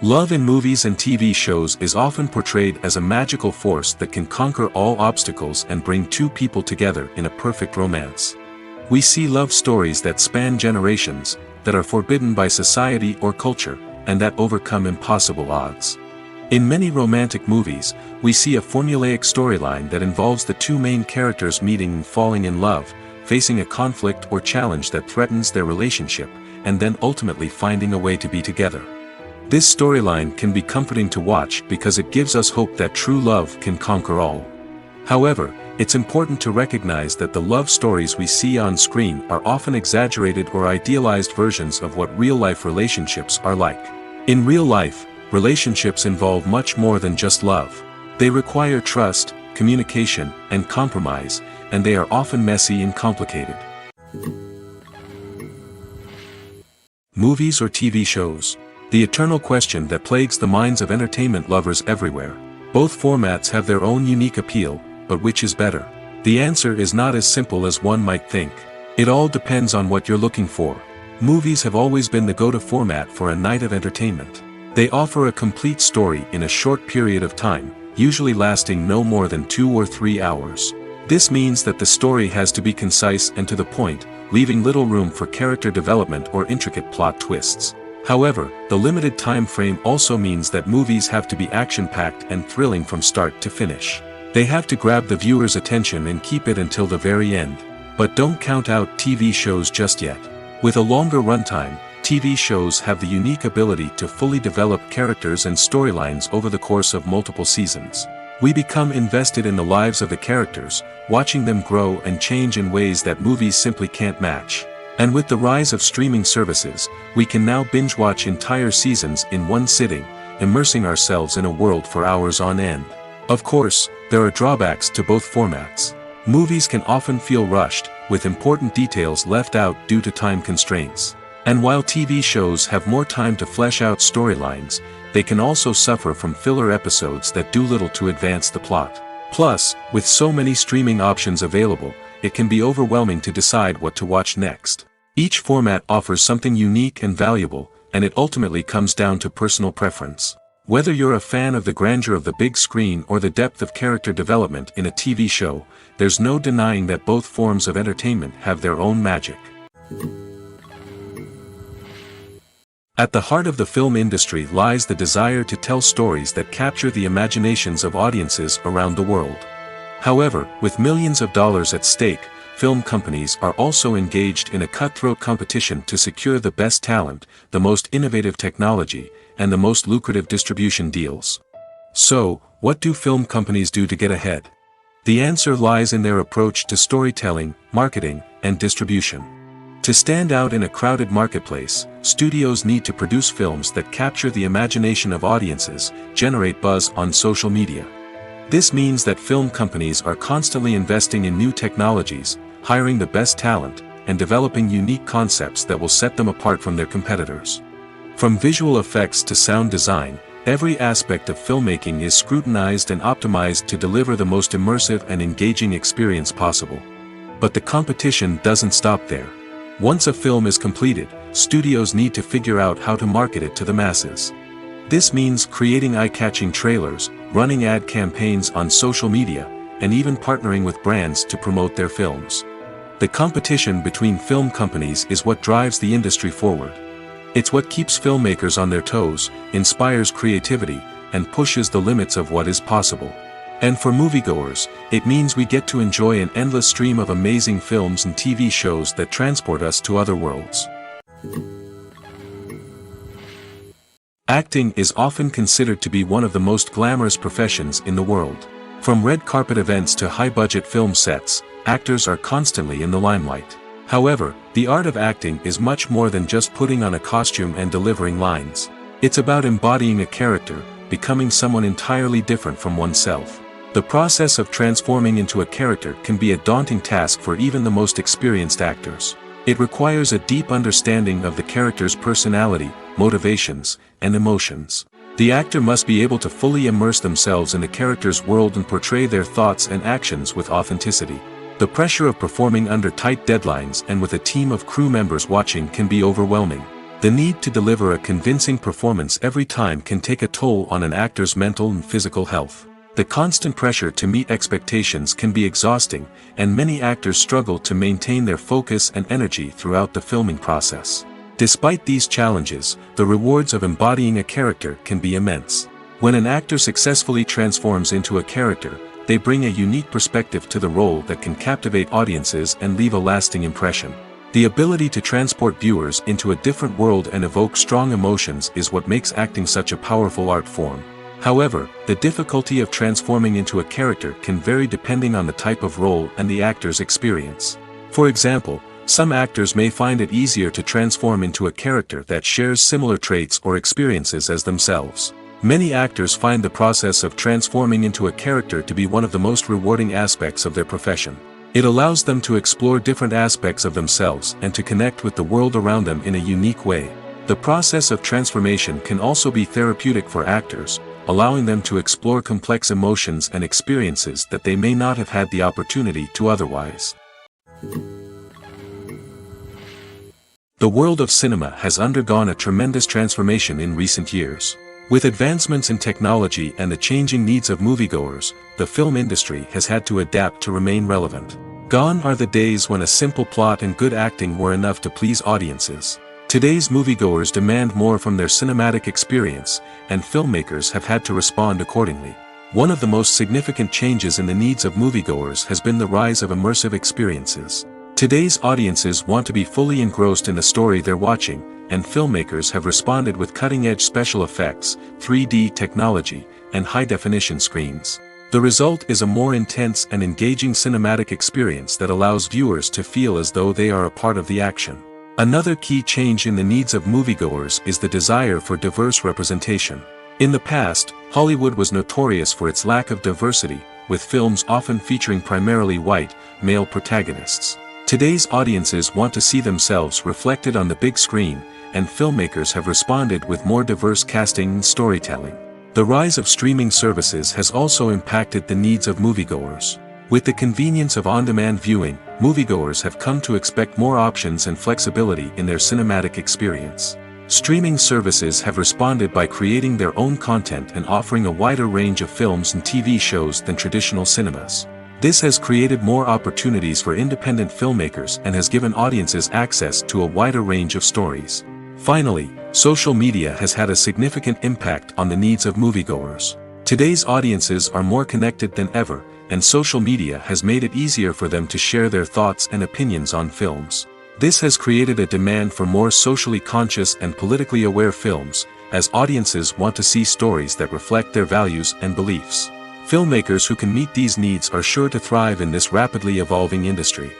Love in movies and TV shows is often portrayed as a magical force that can conquer all obstacles and bring two people together in a perfect romance. We see love stories that span generations, that are forbidden by society or culture, and that overcome impossible odds. In many romantic movies, we see a formulaic storyline that involves the two main characters meeting and falling in love, facing a conflict or challenge that threatens their relationship, and then ultimately finding a way to be together. This storyline can be comforting to watch because it gives us hope that true love can conquer all. However, it's important to recognize that the love stories we see on screen are often exaggerated or idealized versions of what real-life relationships are like. In real life, relationships involve much more than just love. They require trust, communication, and compromise, and they are often messy and complicated. Movies or TV shows? The eternal question that plagues the minds of entertainment lovers everywhere. Both formats have their own unique appeal, but which is better? The answer is not as simple as one might think. It all depends on what you're looking for. Movies have always been the go-to format for a night of entertainment. They offer a complete story in a short period of time, usually lasting no more than 2 or 3 hours. This means that the story has to be concise and to the point, leaving little room for character development or intricate plot twists. However, the limited time frame also means that movies have to be action-packed and thrilling from start to finish. They have to grab the viewer's attention and keep it until the very end. But don't count out TV shows just yet. With a longer runtime, TV shows have the unique ability to fully develop characters and storylines over the course of multiple seasons. We become invested in the lives of the characters, watching them grow and change in ways that movies simply can't match. And with the rise of streaming services, we can now binge-watch entire seasons in one sitting, immersing ourselves in a world for hours on end. Of course, there are drawbacks to both formats. Movies can often feel rushed, with important details left out due to time constraints. And while TV shows have more time to flesh out storylines, they can also suffer from filler episodes that do little to advance the plot. Plus, with so many streaming options available, it can be overwhelming to decide what to watch next. Each format offers something unique and valuable, and it ultimately comes down to personal preference. Whether you're a fan of the grandeur of the big screen or the depth of character development in a TV show, there's no denying that both forms of entertainment have their own magic. At the heart of the film industry lies the desire to tell stories that capture the imaginations of audiences around the world. However, with millions of dollars at stake, film companies are also engaged in a cutthroat competition to secure the best talent, the most innovative technology, and the most lucrative distribution deals. So, what do film companies do to get ahead? The answer lies in their approach to storytelling, marketing, and distribution. To stand out in a crowded marketplace, studios need to produce films that capture the imagination of audiences, generate buzz on social media. This means that film companies are constantly investing in new technologies, hiring the best talent, and developing unique concepts that will set them apart from their competitors. From visual effects to sound design, every aspect of filmmaking is scrutinized and optimized to deliver the most immersive and engaging experience possible. But the competition doesn't stop there. Once a film is completed, studios need to figure out how to market it to the masses. This means creating eye-catching trailers, running ad campaigns on social media, and even partnering with brands to promote their films. The competition between film companies is what drives the industry forward. It's what keeps filmmakers on their toes, inspires creativity, and pushes the limits of what is possible. And for moviegoers, it means we get to enjoy an endless stream of amazing films and TV shows that transport us to other worlds. Acting is often considered to be one of the most glamorous professions in the world. From red carpet events to high-budget film sets, actors are constantly in the limelight. However, the art of acting is much more than just putting on a costume and delivering lines. It's about embodying a character, becoming someone entirely different from oneself. The process of transforming into a character can be a daunting task for even the most experienced actors. It requires a deep understanding of the character's personality, motivations, and emotions. The actor must be able to fully immerse themselves in the character's world and portray their thoughts and actions with authenticity. The pressure of performing under tight deadlines and with a team of crew members watching can be overwhelming. The need to deliver a convincing performance every time can take a toll on an actor's mental and physical health. The constant pressure to meet expectations can be exhausting, and many actors struggle to maintain their focus and energy throughout the filming process. Despite these challenges, the rewards of embodying a character can be immense. When an actor successfully transforms into a character, they bring a unique perspective to the role that can captivate audiences and leave a lasting impression. The ability to transport viewers into a different world and evoke strong emotions is what makes acting such a powerful art form. However, the difficulty of transforming into a character can vary depending on the type of role and the actor's experience. For example, some actors may find it easier to transform into a character that shares similar traits or experiences as themselves. Many actors find the process of transforming into a character to be one of the most rewarding aspects of their profession. It allows them to explore different aspects of themselves and to connect with the world around them in a unique way. The process of transformation can also be therapeutic for actors, allowing them to explore complex emotions and experiences that they may not have had the opportunity to otherwise. The world of cinema has undergone a tremendous transformation in recent years. With advancements in technology and the changing needs of moviegoers, the film industry has had to adapt to remain relevant. Gone are the days when a simple plot and good acting were enough to please audiences. Today's moviegoers demand more from their cinematic experience, and filmmakers have had to respond accordingly. One of the most significant changes in the needs of moviegoers has been the rise of immersive experiences. Today's audiences want to be fully engrossed in the story they're watching, and filmmakers have responded with cutting-edge special effects, 3D technology, and high-definition screens. The result is a more intense and engaging cinematic experience that allows viewers to feel as though they are a part of the action. Another key change in the needs of moviegoers is the desire for diverse representation. In the past, Hollywood was notorious for its lack of diversity, with films often featuring primarily white, male protagonists. Today's audiences want to see themselves reflected on the big screen, and filmmakers have responded with more diverse casting and storytelling. The rise of streaming services has also impacted the needs of moviegoers. With the convenience of on-demand viewing, moviegoers have come to expect more options and flexibility in their cinematic experience. Streaming services have responded by creating their own content and offering a wider range of films and TV shows than traditional cinemas. This has created more opportunities for independent filmmakers and has given audiences access to a wider range of stories. Finally, social media has had a significant impact on the needs of moviegoers. Today's audiences are more connected than ever, and social media has made it easier for them to share their thoughts and opinions on films. This has created a demand for more socially conscious and politically aware films, as audiences want to see stories that reflect their values and beliefs. Filmmakers who can meet these needs are sure to thrive in this rapidly evolving industry.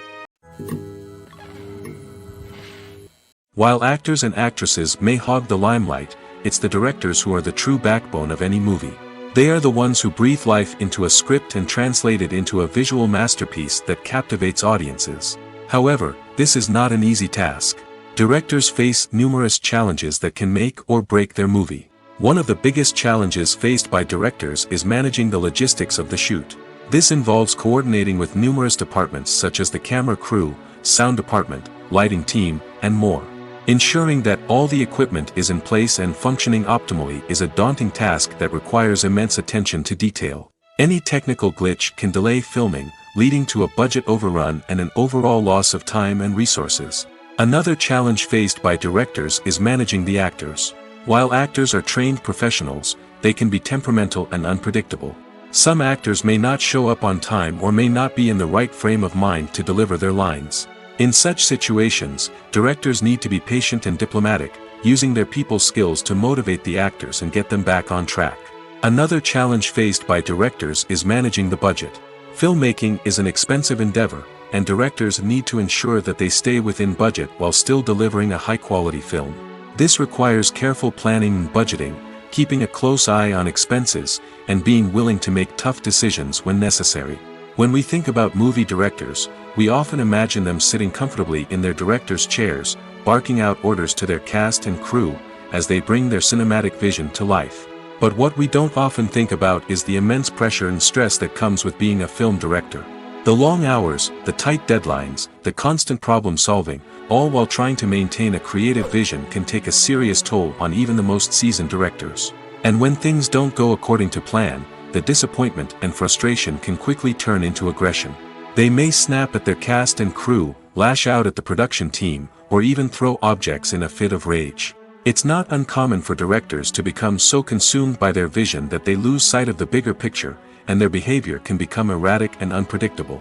While actors and actresses may hog the limelight, it's the directors who are the true backbone of any movie. They are the ones who breathe life into a script and translate it into a visual masterpiece that captivates audiences. However, this is not an easy task. Directors face numerous challenges that can make or break their movie. One of the biggest challenges faced by directors is managing the logistics of the shoot. This involves coordinating with numerous departments such as the camera crew, sound department, lighting team, and more. Ensuring that all the equipment is in place and functioning optimally is a daunting task that requires immense attention to detail. Any technical glitch can delay filming, leading to a budget overrun and an overall loss of time and resources. Another challenge faced by directors is managing the actors. While actors are trained professionals, they can be temperamental and unpredictable. Some actors may not show up on time or may not be in the right frame of mind to deliver their lines. In such situations, directors need to be patient and diplomatic, using their people skills to motivate the actors and get them back on track. Another challenge faced by directors is managing the budget. Filmmaking is an expensive endeavor, and directors need to ensure that they stay within budget while still delivering a high-quality film. This requires careful planning and budgeting, keeping a close eye on expenses, and being willing to make tough decisions when necessary. When we think about movie directors, we often imagine them sitting comfortably in their director's chairs, barking out orders to their cast and crew, as they bring their cinematic vision to life. But what we don't often think about is the immense pressure and stress that comes with being a film director. The long hours, the tight deadlines, the constant problem solving, all while trying to maintain a creative vision can take a serious toll on even the most seasoned directors. And when things don't go according to plan, the disappointment and frustration can quickly turn into aggression. They may snap at their cast and crew, lash out at the production team, or even throw objects in a fit of rage. It's not uncommon for directors to become so consumed by their vision that they lose sight of the bigger picture, and their behavior can become erratic and unpredictable.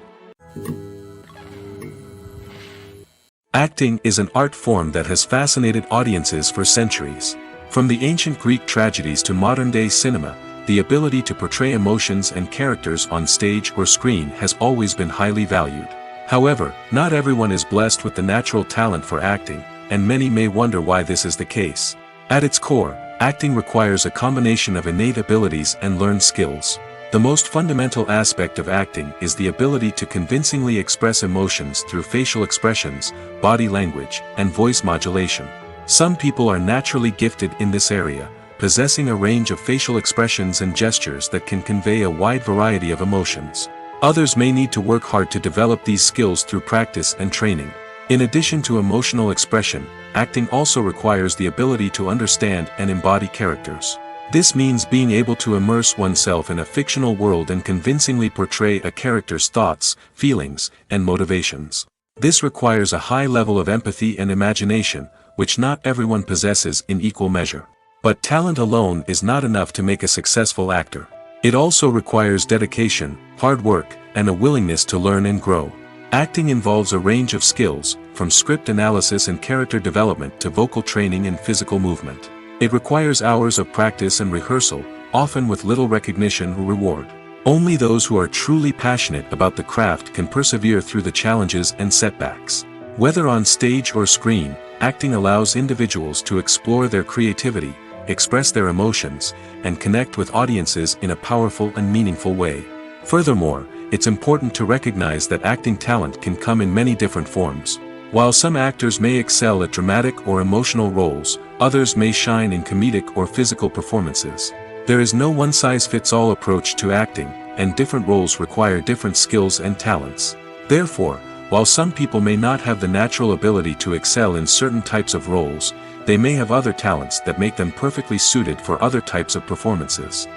Acting is an art form that has fascinated audiences for centuries. From the ancient Greek tragedies to modern-day cinema, the ability to portray emotions and characters on stage or screen has always been highly valued. However, not everyone is blessed with the natural talent for acting, and many may wonder why this is the case. At its core, acting requires a combination of innate abilities and learned skills. The most fundamental aspect of acting is the ability to convincingly express emotions through facial expressions, body language, and voice modulation. Some people are naturally gifted in this area, possessing a range of facial expressions and gestures that can convey a wide variety of emotions. Others may need to work hard to develop these skills through practice and training. In addition to emotional expression, acting also requires the ability to understand and embody characters. This means being able to immerse oneself in a fictional world and convincingly portray a character's thoughts, feelings, and motivations. This requires a high level of empathy and imagination, which not everyone possesses in equal measure. But talent alone is not enough to make a successful actor. It also requires dedication, hard work, and a willingness to learn and grow. Acting involves a range of skills, from script analysis and character development to vocal training and physical movement. It requires hours of practice and rehearsal, often with little recognition or reward. Only those who are truly passionate about the craft can persevere through the challenges and setbacks. Whether on stage or screen, acting allows individuals to explore their creativity, express their emotions, and connect with audiences in a powerful and meaningful way. Furthermore, it's important to recognize that acting talent can come in many different forms. While some actors may excel at dramatic or emotional roles, others may shine in comedic or physical performances. There is no one-size-fits-all approach to acting, and different roles require different skills and talents. Therefore, while some people may not have the natural ability to excel in certain types of roles, they may have other talents that make them perfectly suited for other types of performances.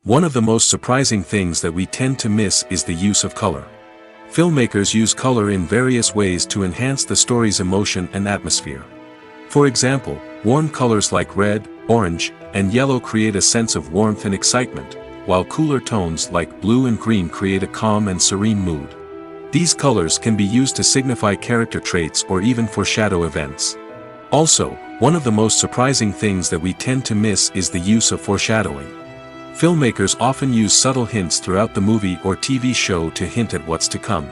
One of the most surprising things that we tend to miss is the use of color. Filmmakers use color in various ways to enhance the story's emotion and atmosphere. For example, warm colors like red, orange, and yellow create a sense of warmth and excitement, while cooler tones like blue and green create a calm and serene mood. These colors can be used to signify character traits or even foreshadow events. Also, one of the most surprising things that we tend to miss is the use of foreshadowing. Filmmakers often use subtle hints throughout the movie or TV show to hint at what's to come.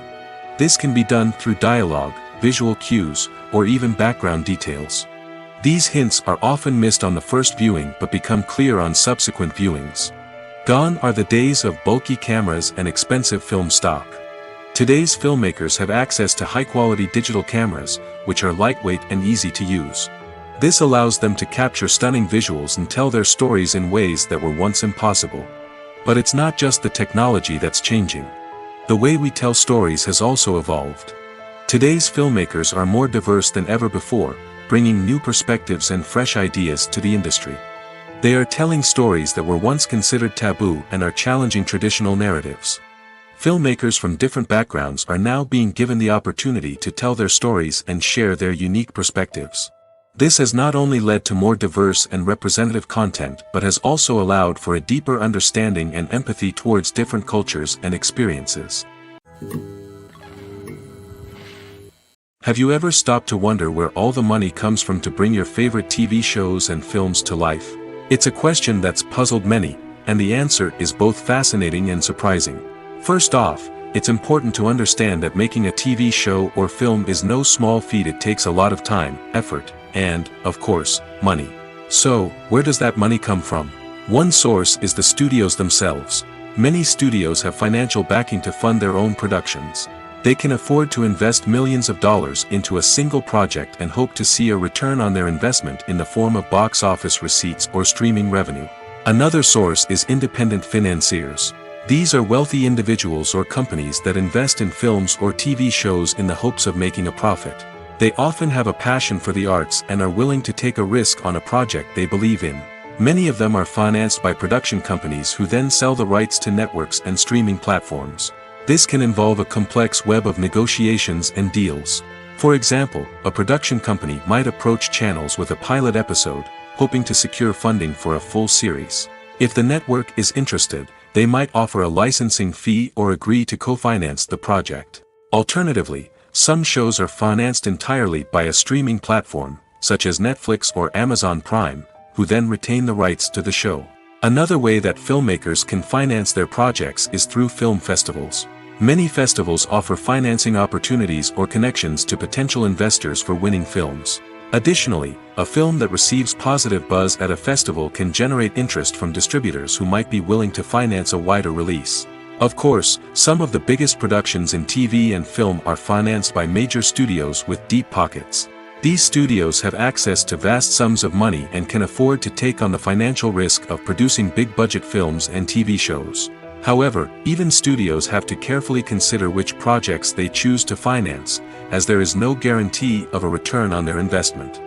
This can be done through dialogue, visual cues, or even background details. These hints are often missed on the first viewing but become clear on subsequent viewings. Gone are the days of bulky cameras and expensive film stock. Today's filmmakers have access to high-quality digital cameras, which are lightweight and easy to use. This allows them to capture stunning visuals and tell their stories in ways that were once impossible. But it's not just the technology that's changing. The way we tell stories has also evolved. Today's filmmakers are more diverse than ever before, bringing new perspectives and fresh ideas to the industry. They are telling stories that were once considered taboo and are challenging traditional narratives. Filmmakers from different backgrounds are now being given the opportunity to tell their stories and share their unique perspectives. This has not only led to more diverse and representative content but has also allowed for a deeper understanding and empathy towards different cultures and experiences. Have you ever stopped to wonder where all the money comes from to bring your favorite TV shows and films to life? It's a question that's puzzled many, and the answer is both fascinating and surprising. First off, it's important to understand that making a TV show or film is no small feat. It takes a lot of time, effort, and, of course, money. So, where does that money come from? One source is the studios themselves. Many studios have financial backing to fund their own productions. They can afford to invest millions of dollars into a single project and hope to see a return on their investment in the form of box office receipts or streaming revenue. Another source is independent financiers. These are wealthy individuals or companies that invest in films or TV shows in the hopes of making a profit. They often have a passion for the arts and are willing to take a risk on a project they believe in. Many of them are financed by production companies who then sell the rights to networks and streaming platforms. This can involve a complex web of negotiations and deals. For example, a production company might approach channels with a pilot episode, hoping to secure funding for a full series. If the network is interested, they might offer a licensing fee or agree to co-finance the project. Alternatively, some shows are financed entirely by a streaming platform, such as Netflix or Amazon Prime, who then retain the rights to the show. Another way that filmmakers can finance their projects is through film festivals. Many festivals offer financing opportunities or connections to potential investors for winning films. Additionally, a film that receives positive buzz at a festival can generate interest from distributors who might be willing to finance a wider release. Of course, some of the biggest productions in TV and film are financed by major studios with deep pockets. These studios have access to vast sums of money and can afford to take on the financial risk of producing big-budget films and TV shows. However, even studios have to carefully consider which projects they choose to finance, as there is no guarantee of a return on their investment.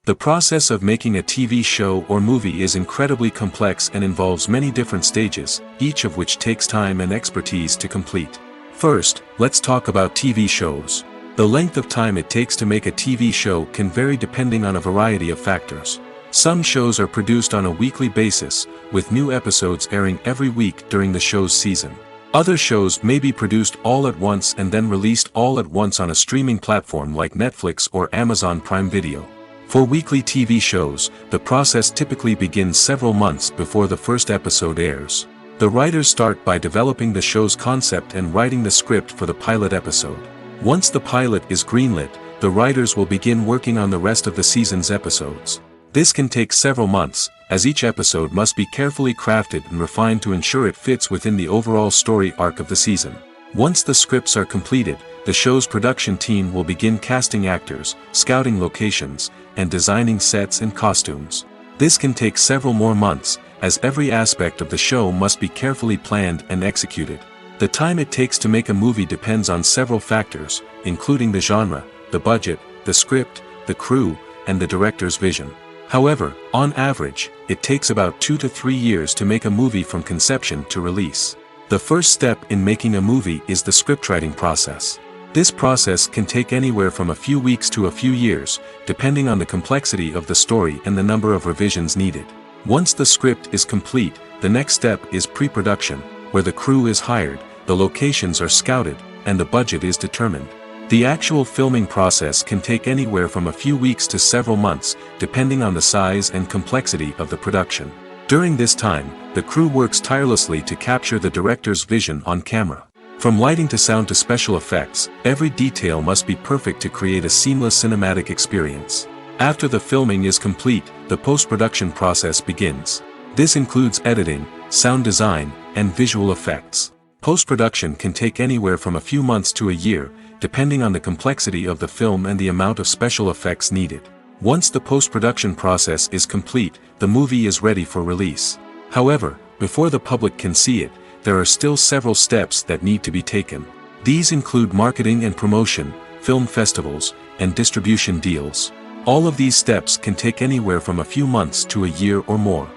The process of making a TV show or movie is incredibly complex and involves many different stages, each of which takes time and expertise to complete. First, let's talk about TV shows. The length of time it takes to make a TV show can vary depending on a variety of factors. Some shows are produced on a weekly basis, with new episodes airing every week during the show's season. Other shows may be produced all at once and then released all at once on a streaming platform like Netflix or Amazon Prime Video. For weekly TV shows, the process typically begins several months before the first episode airs. The writers start by developing the show's concept and writing the script for the pilot episode. Once the pilot is greenlit, the writers will begin working on the rest of the season's episodes. This can take several months, as each episode must be carefully crafted and refined to ensure it fits within the overall story arc of the season. Once the scripts are completed, the show's production team will begin casting actors, scouting locations, and designing sets and costumes. This can take several more months, as every aspect of the show must be carefully planned and executed. The time it takes to make a movie depends on several factors, including the genre, the budget, the script, the crew, and the director's vision. However, on average, it takes about 2 to 3 years to make a movie from conception to release. The first step in making a movie is the scriptwriting process. This process can take anywhere from a few weeks to a few years, depending on the complexity of the story and the number of revisions needed. Once the script is complete, the next step is pre-production, where the crew is hired, the locations are scouted, and the budget is determined. The actual filming process can take anywhere from a few weeks to several months, depending on the size and complexity of the production. During this time, the crew works tirelessly to capture the director's vision on camera. From lighting to sound to special effects, every detail must be perfect to create a seamless cinematic experience. After the filming is complete, the post-production process begins. This includes editing, sound design, and visual effects. Post-production can take anywhere from a few months to a year, depending on the complexity of the film and the amount of special effects needed. Once the post-production process is complete, the movie is ready for release. However, before the public can see it, there are still several steps that need to be taken. These include marketing and promotion, film festivals, and distribution deals. All of these steps can take anywhere from a few months to a year or more.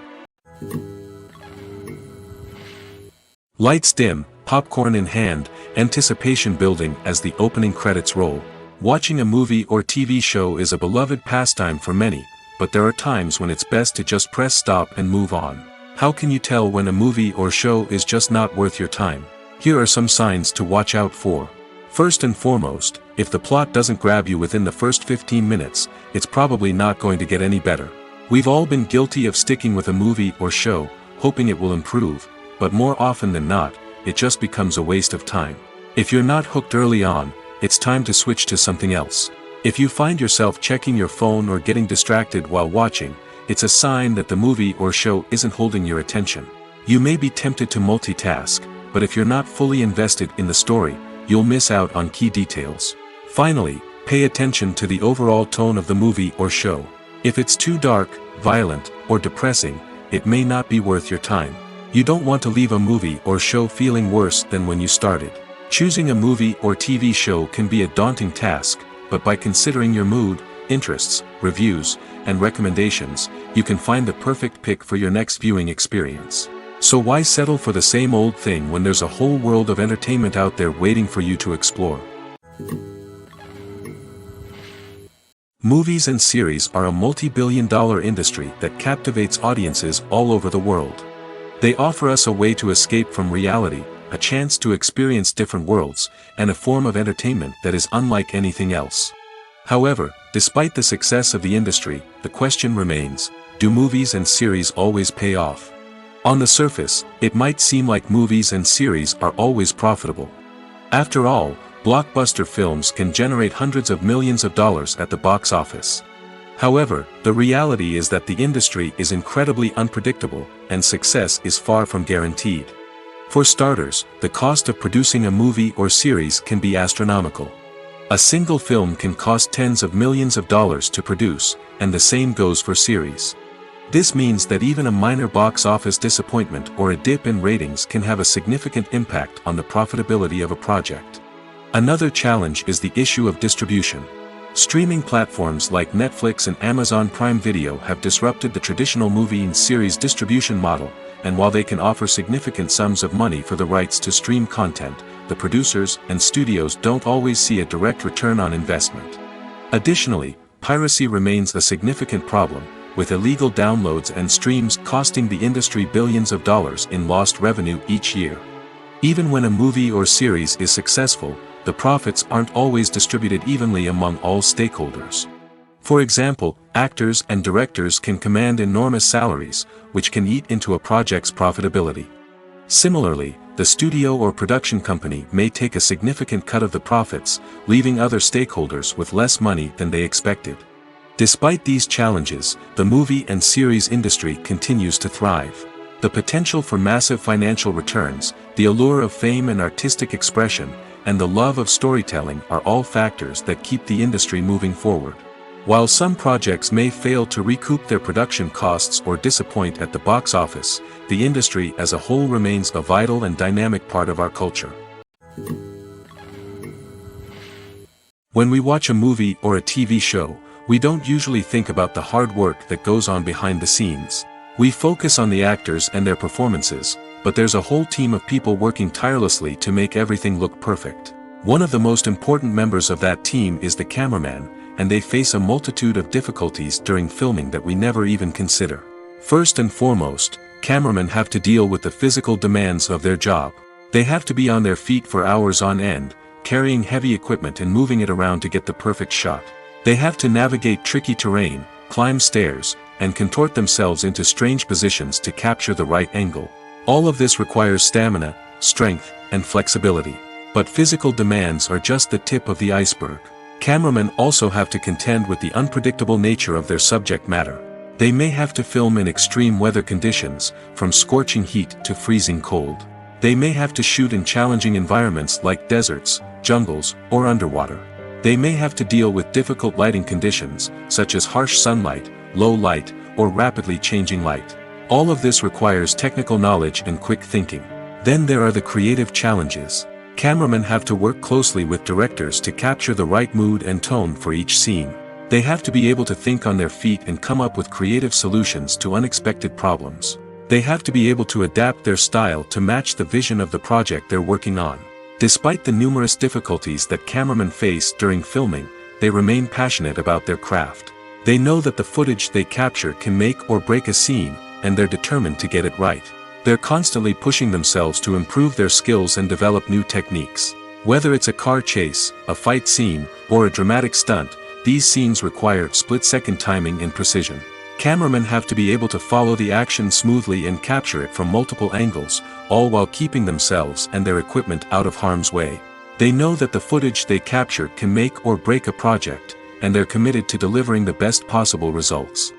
Lights dim, popcorn in hand, anticipation building as the opening credits roll. Watching a movie or TV show is a beloved pastime for many, but there are times when it's best to just press stop and move on. How can you tell when a movie or show is just not worth your time? Here are some signs to watch out for. First and foremost, if the plot doesn't grab you within the first 15 minutes, it's probably not going to get any better. We've all been guilty of sticking with a movie or show, hoping it will improve, but more often than not, it just becomes a waste of time. If you're not hooked early on, it's time to switch to something else. If you find yourself checking your phone or getting distracted while watching, it's a sign that the movie or show isn't holding your attention. You may be tempted to multitask, but if you're not fully invested in the story, you'll miss out on key details. Finally, pay attention to the overall tone of the movie or show. If it's too dark, violent, or depressing, it may not be worth your time. You don't want to leave a movie or show feeling worse than when you started. Choosing a movie or TV show can be a daunting task, but by considering your mood, interests, reviews, and recommendations, you can find the perfect pick for your next viewing experience. So why settle for the same old thing when there's a whole world of entertainment out there waiting for you to explore? Movies and series are a multi-billion-dollar industry that captivates audiences all over the world. They offer us a way to escape from reality, a chance to experience different worlds, and a form of entertainment that is unlike anything else. However, despite the success of the industry, the question remains, do movies and series always pay off? On the surface, it might seem like movies and series are always profitable. After all, blockbuster films can generate hundreds of millions of dollars at the box office. However, the reality is that the industry is incredibly unpredictable, and success is far from guaranteed. For starters, the cost of producing a movie or series can be astronomical. A single film can cost tens of millions of dollars to produce, and the same goes for series. This means that even a minor box office disappointment or a dip in ratings can have a significant impact on the profitability of a project. Another challenge is the issue of distribution. Streaming platforms like Netflix and Amazon Prime Video have disrupted the traditional movie and series distribution model, and while they can offer significant sums of money for the rights to stream content, the producers and studios don't always see a direct return on investment. Additionally, piracy remains a significant problem, with illegal downloads and streams costing the industry billions of dollars in lost revenue each year. Even when a movie or series is successful, the profits aren't always distributed evenly among all stakeholders. For example, actors and directors can command enormous salaries, which can eat into a project's profitability. Similarly, the studio or production company may take a significant cut of the profits, leaving other stakeholders with less money than they expected. Despite these challenges, the movie and series industry continues to thrive. The potential for massive financial returns, the allure of fame and artistic expression, and the love of storytelling are all factors that keep the industry moving forward. While some projects may fail to recoup their production costs or disappoint at the box office, the industry as a whole remains a vital and dynamic part of our culture. When we watch a movie or a TV show, we don't usually think about the hard work that goes on behind the scenes. We focus on the actors and their performances, but there's a whole team of people working tirelessly to make everything look perfect. One of the most important members of that team is the cameraman, and they face a multitude of difficulties during filming that we never even consider. First and foremost, cameramen have to deal with the physical demands of their job. They have to be on their feet for hours on end, carrying heavy equipment and moving it around to get the perfect shot. They have to navigate tricky terrain, climb stairs, and contort themselves into strange positions to capture the right angle. All of this requires stamina, strength, and flexibility. But physical demands are just the tip of the iceberg. Cameramen also have to contend with the unpredictable nature of their subject matter. They may have to film in extreme weather conditions, from scorching heat to freezing cold. They may have to shoot in challenging environments like deserts, jungles, or underwater. They may have to deal with difficult lighting conditions, such as harsh sunlight, low light, or rapidly changing light. All of this requires technical knowledge and quick thinking. Then there are the creative challenges. Cameramen have to work closely with directors to capture the right mood and tone for each scene. They have to be able to think on their feet and come up with creative solutions to unexpected problems. They have to be able to adapt their style to match the vision of the project they're working on. Despite the numerous difficulties that cameramen face during filming, they remain passionate about their craft. They know that the footage they capture can make or break a scene, and they're determined to get it right. They're constantly pushing themselves to improve their skills and develop new techniques. Whether it's a car chase, a fight scene, or a dramatic stunt, these scenes require split-second timing and precision. Cameramen have to be able to follow the action smoothly and capture it from multiple angles, all while keeping themselves and their equipment out of harm's way. They know that the footage they capture can make or break a project, and they're committed to delivering the best possible results.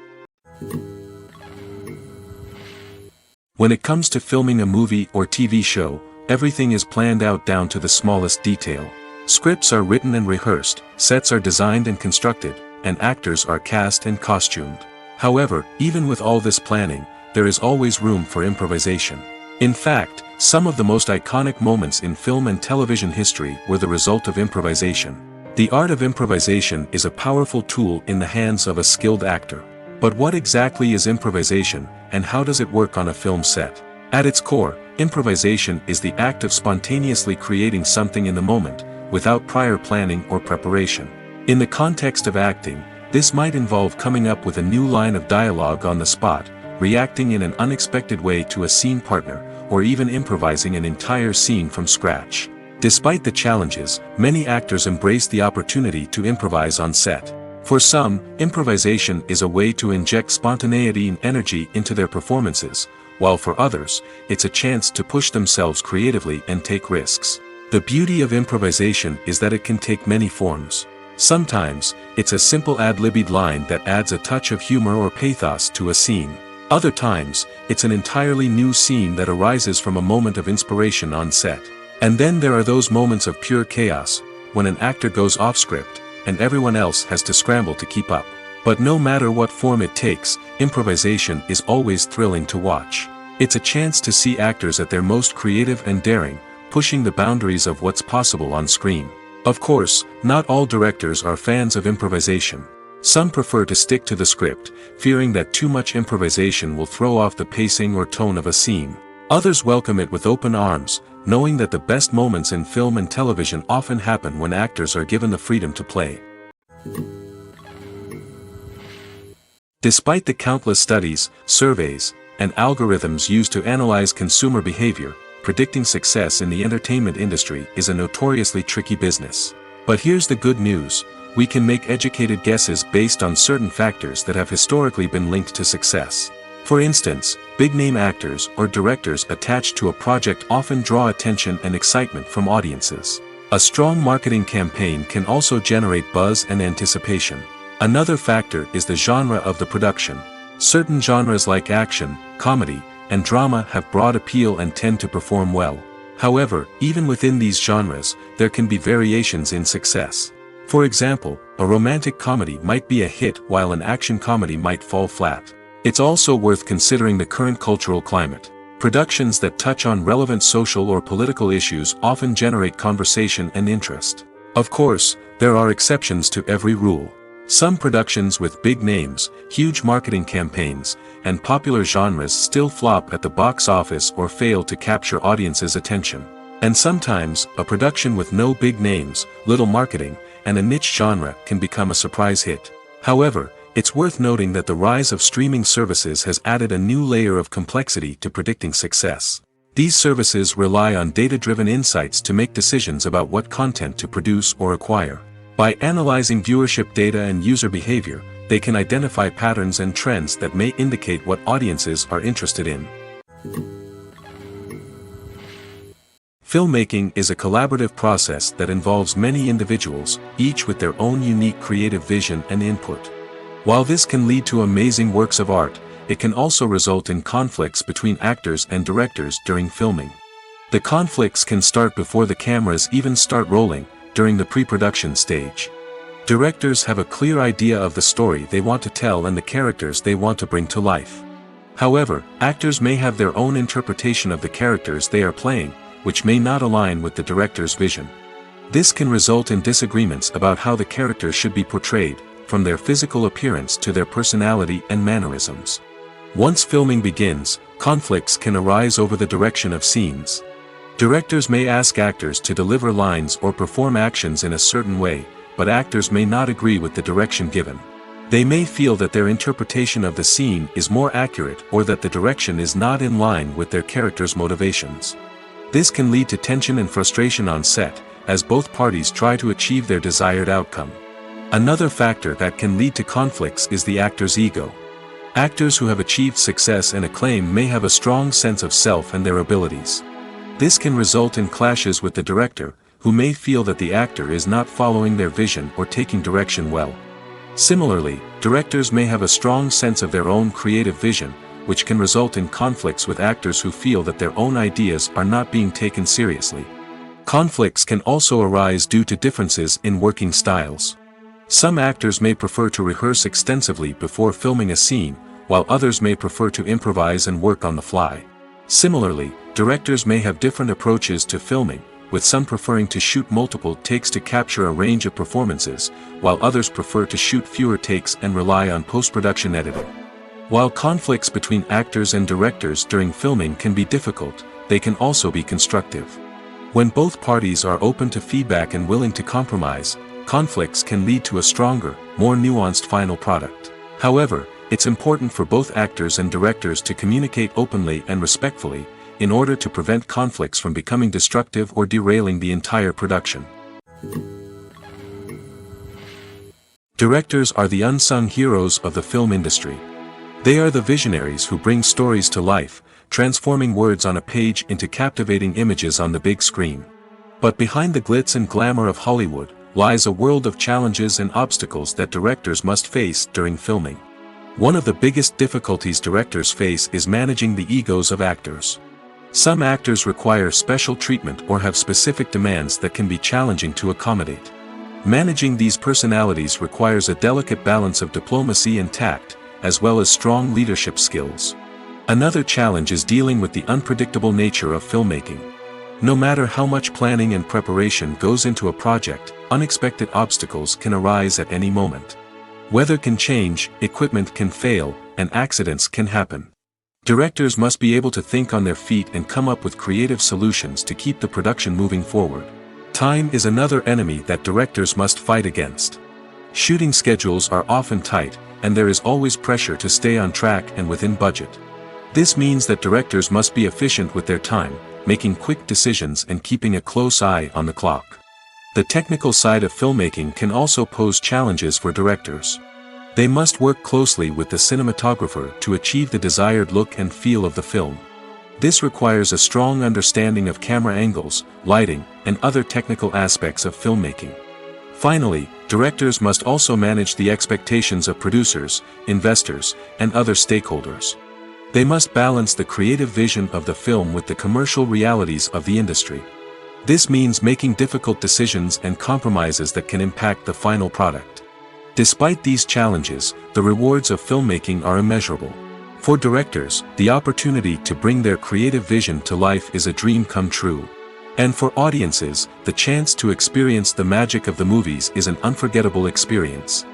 When it comes to filming a movie or TV show, everything is planned out down to the smallest detail. Scripts are written and rehearsed, sets are designed and constructed, and actors are cast and costumed. However, even with all this planning, there is always room for improvisation. In fact, some of the most iconic moments in film and television history were the result of improvisation. The art of improvisation is a powerful tool in the hands of a skilled actor. But what exactly is improvisation, and how does it work on a film set? At its core, improvisation is the act of spontaneously creating something in the moment, without prior planning or preparation. In the context of acting, this might involve coming up with a new line of dialogue on the spot, reacting in an unexpected way to a scene partner, or even improvising an entire scene from scratch. Despite the challenges, many actors embrace the opportunity to improvise on set. For some, improvisation is a way to inject spontaneity and energy into their performances, while for others, it's a chance to push themselves creatively and take risks. The beauty of improvisation is that it can take many forms. Sometimes, it's a simple ad-libbed line that adds a touch of humor or pathos to a scene. Other times, it's an entirely new scene that arises from a moment of inspiration on set. And then there are those moments of pure chaos, when an actor goes off script, and everyone else has to scramble to keep up. But no matter what form it takes, improvisation is always thrilling to watch. It's a chance to see actors at their most creative and daring, pushing the boundaries of what's possible on screen. Of course, not all directors are fans of improvisation. Some prefer to stick to the script, fearing that too much improvisation will throw off the pacing or tone of a scene. Others welcome it with open arms, knowing that the best moments in film and television often happen when actors are given the freedom to play. Despite the countless studies, surveys, and algorithms used to analyze consumer behavior, predicting success in the entertainment industry is a notoriously tricky business. But here's the good news: we can make educated guesses based on certain factors that have historically been linked to success. For instance, big-name actors or directors attached to a project often draw attention and excitement from audiences. A strong marketing campaign can also generate buzz and anticipation. Another factor is the genre of the production. Certain genres like action, comedy, and drama have broad appeal and tend to perform well. However, even within these genres, there can be variations in success. For example, a romantic comedy might be a hit while an action comedy might fall flat. It's also worth considering the current cultural climate. Productions that touch on relevant social or political issues often generate conversation and interest. Of course, there are exceptions to every rule. Some productions with big names, huge marketing campaigns, and popular genres still flop at the box office or fail to capture audiences' attention. And sometimes, a production with no big names, little marketing, and a niche genre can become a surprise hit. However, it's worth noting that the rise of streaming services has added a new layer of complexity to predicting success. These services rely on data-driven insights to make decisions about what content to produce or acquire. By analyzing viewership data and user behavior, they can identify patterns and trends that may indicate what audiences are interested in. Filmmaking is a collaborative process that involves many individuals, each with their own unique creative vision and input. While this can lead to amazing works of art, it can also result in conflicts between actors and directors during filming. The conflicts can start before the cameras even start rolling, during the pre-production stage. Directors have a clear idea of the story they want to tell and the characters they want to bring to life. However, actors may have their own interpretation of the characters they are playing, which may not align with the director's vision. This can result in disagreements about how the characters should be portrayed, from their physical appearance to their personality and mannerisms. Once filming begins, conflicts can arise over the direction of scenes. Directors may ask actors to deliver lines or perform actions in a certain way, but actors may not agree with the direction given. They may feel that their interpretation of the scene is more accurate or that the direction is not in line with their character's motivations. This can lead to tension and frustration on set, as both parties try to achieve their desired outcome. Another factor that can lead to conflicts is the actor's ego. Actors who have achieved success and acclaim may have a strong sense of self and their abilities. This can result in clashes with the director, who may feel that the actor is not following their vision or taking direction well. Similarly, directors may have a strong sense of their own creative vision, which can result in conflicts with actors who feel that their own ideas are not being taken seriously. Conflicts can also arise due to differences in working styles. Some actors may prefer to rehearse extensively before filming a scene, while others may prefer to improvise and work on the fly. Similarly, directors may have different approaches to filming, with some preferring to shoot multiple takes to capture a range of performances, while others prefer to shoot fewer takes and rely on post-production editing. While conflicts between actors and directors during filming can be difficult, they can also be constructive. When both parties are open to feedback and willing to compromise, conflicts can lead to a stronger, more nuanced final product. However, it's important for both actors and directors to communicate openly and respectfully, in order to prevent conflicts from becoming destructive or derailing the entire production. Directors are the unsung heroes of the film industry. They are the visionaries who bring stories to life, transforming words on a page into captivating images on the big screen. But behind the glitz and glamour of Hollywood, lies a world of challenges and obstacles that directors must face during filming. One of the biggest difficulties directors face is managing the egos of actors. Some actors require special treatment or have specific demands that can be challenging to accommodate. Managing these personalities requires a delicate balance of diplomacy and tact, as well as strong leadership skills. Another challenge is dealing with the unpredictable nature of filmmaking. No matter how much planning and preparation goes into a project, unexpected obstacles can arise at any moment. Weather can change, equipment can fail, and accidents can happen. Directors must be able to think on their feet and come up with creative solutions to keep the production moving forward. Time is another enemy that directors must fight against. Shooting schedules are often tight, and there is always pressure to stay on track and within budget. This means that directors must be efficient with their time, making quick decisions and keeping a close eye on the clock. The technical side of filmmaking can also pose challenges for directors. They must work closely with the cinematographer to achieve the desired look and feel of the film. This requires a strong understanding of camera angles, lighting, and other technical aspects of filmmaking. Finally, directors must also manage the expectations of producers, investors, and other stakeholders. They must balance the creative vision of the film with the commercial realities of the industry. This means making difficult decisions and compromises that can impact the final product. Despite these challenges, the rewards of filmmaking are immeasurable. For directors, the opportunity to bring their creative vision to life is a dream come true. And for audiences, the chance to experience the magic of the movies is an unforgettable experience.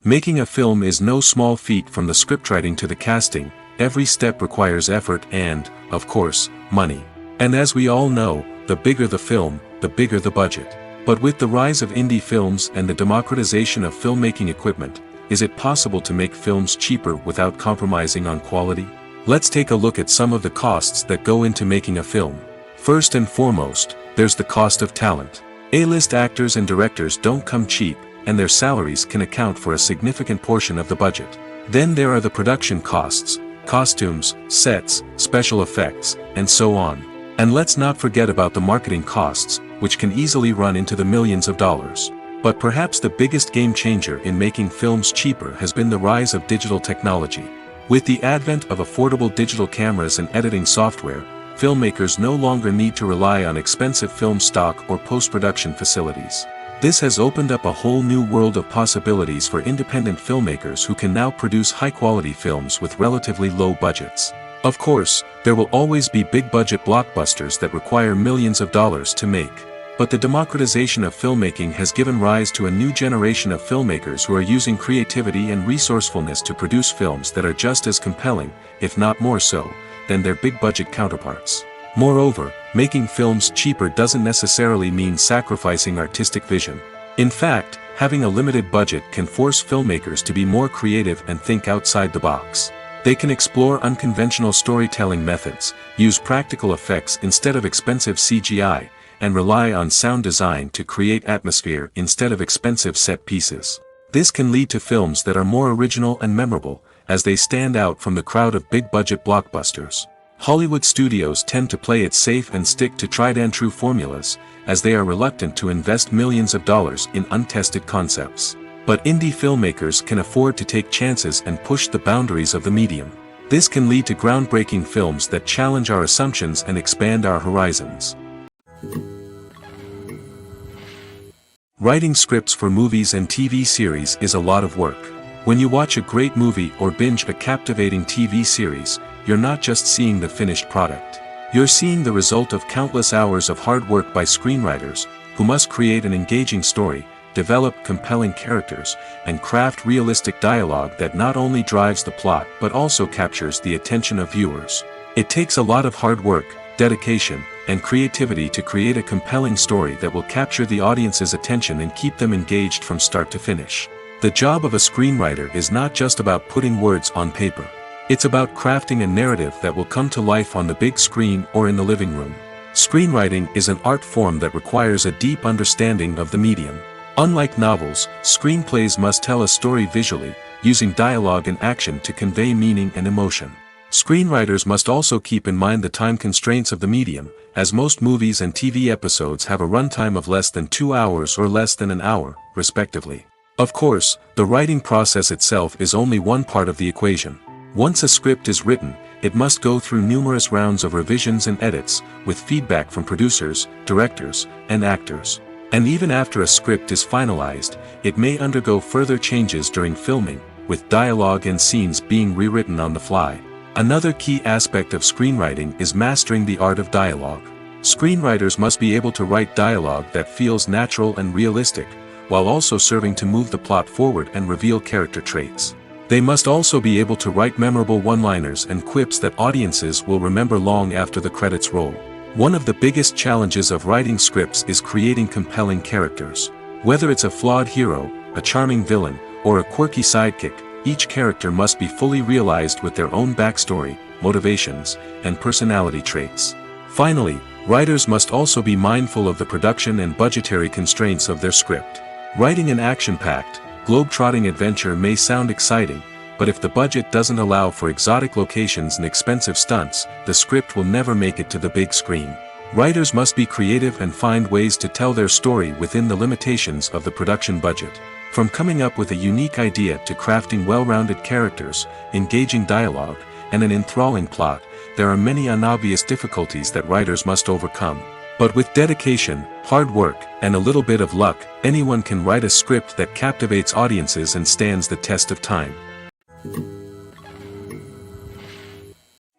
Making a film is no small feat. From the scriptwriting to the casting, every step requires effort and, of course, money. And as we all know, the bigger the film, the bigger the budget. But with the rise of indie films and the democratization of filmmaking equipment, is it possible to make films cheaper without compromising on quality? Let's take a look at some of the costs that go into making a film. First and foremost, there's the cost of talent. A-list actors and directors don't come cheap, and their salaries can account for a significant portion of the budget. Then there are the production costs, costumes, sets, special effects, and so on. And let's not forget about the marketing costs, which can easily run into the millions of dollars. But perhaps the biggest game changer in making films cheaper has been the rise of digital technology. With the advent of affordable digital cameras and editing software, filmmakers no longer need to rely on expensive film stock or post-production facilities. This has opened up a whole new world of possibilities for independent filmmakers who can now produce high-quality films with relatively low budgets. Of course, there will always be big-budget blockbusters that require millions of dollars to make. But the democratization of filmmaking has given rise to a new generation of filmmakers who are using creativity and resourcefulness to produce films that are just as compelling, if not more so, than their big-budget counterparts. Moreover, making films cheaper doesn't necessarily mean sacrificing artistic vision. In fact, having a limited budget can force filmmakers to be more creative and think outside the box. They can explore unconventional storytelling methods, use practical effects instead of expensive CGI, and rely on sound design to create atmosphere instead of expensive set pieces. This can lead to films that are more original and memorable, as they stand out from the crowd of big-budget blockbusters. Hollywood studios tend to play it safe and stick to tried-and-true formulas, as they are reluctant to invest millions of dollars in untested concepts. But indie filmmakers can afford to take chances and push the boundaries of the medium. This can lead to groundbreaking films that challenge our assumptions and expand our horizons. Writing scripts for movies and TV series is a lot of work. When you watch a great movie or binge a captivating TV series, you're not just seeing the finished product. You're seeing the result of countless hours of hard work by screenwriters, who must create an engaging story, develop compelling characters, and craft realistic dialogue that not only drives the plot but also captures the attention of viewers. It takes a lot of hard work, dedication, and creativity to create a compelling story that will capture the audience's attention and keep them engaged from start to finish. The job of a screenwriter is not just about putting words on paper. It's about crafting a narrative that will come to life on the big screen or in the living room. Screenwriting is an art form that requires a deep understanding of the medium. Unlike novels, screenplays must tell a story visually, using dialogue and action to convey meaning and emotion. Screenwriters must also keep in mind the time constraints of the medium, as most movies and TV episodes have a runtime of less than 2 hours or less than an hour, respectively. Of course, the writing process itself is only one part of the equation. Once a script is written, it must go through numerous rounds of revisions and edits, with feedback from producers, directors, and actors. And even after a script is finalized, it may undergo further changes during filming, with dialogue and scenes being rewritten on the fly. Another key aspect of screenwriting is mastering the art of dialogue. Screenwriters must be able to write dialogue that feels natural and realistic, while also serving to move the plot forward and reveal character traits. They must also be able to write memorable one-liners and quips that audiences will remember long after the credits roll. One of the biggest challenges of writing scripts is creating compelling characters. Whether it's a flawed hero, a charming villain, or a quirky sidekick, each character must be fully realized with their own backstory, motivations, and personality traits. Finally, writers must also be mindful of the production and budgetary constraints of their script. Writing an action-packed, globe-trotting adventure may sound exciting, but if the budget doesn't allow for exotic locations and expensive stunts, the script will never make it to the big screen. Writers must be creative and find ways to tell their story within the limitations of the production budget. From coming up with a unique idea to crafting well-rounded characters, engaging dialogue, and an enthralling plot, there are many unobvious difficulties that writers must overcome. But with dedication, hard work, and a little bit of luck, anyone can write a script that captivates audiences and stands the test of time.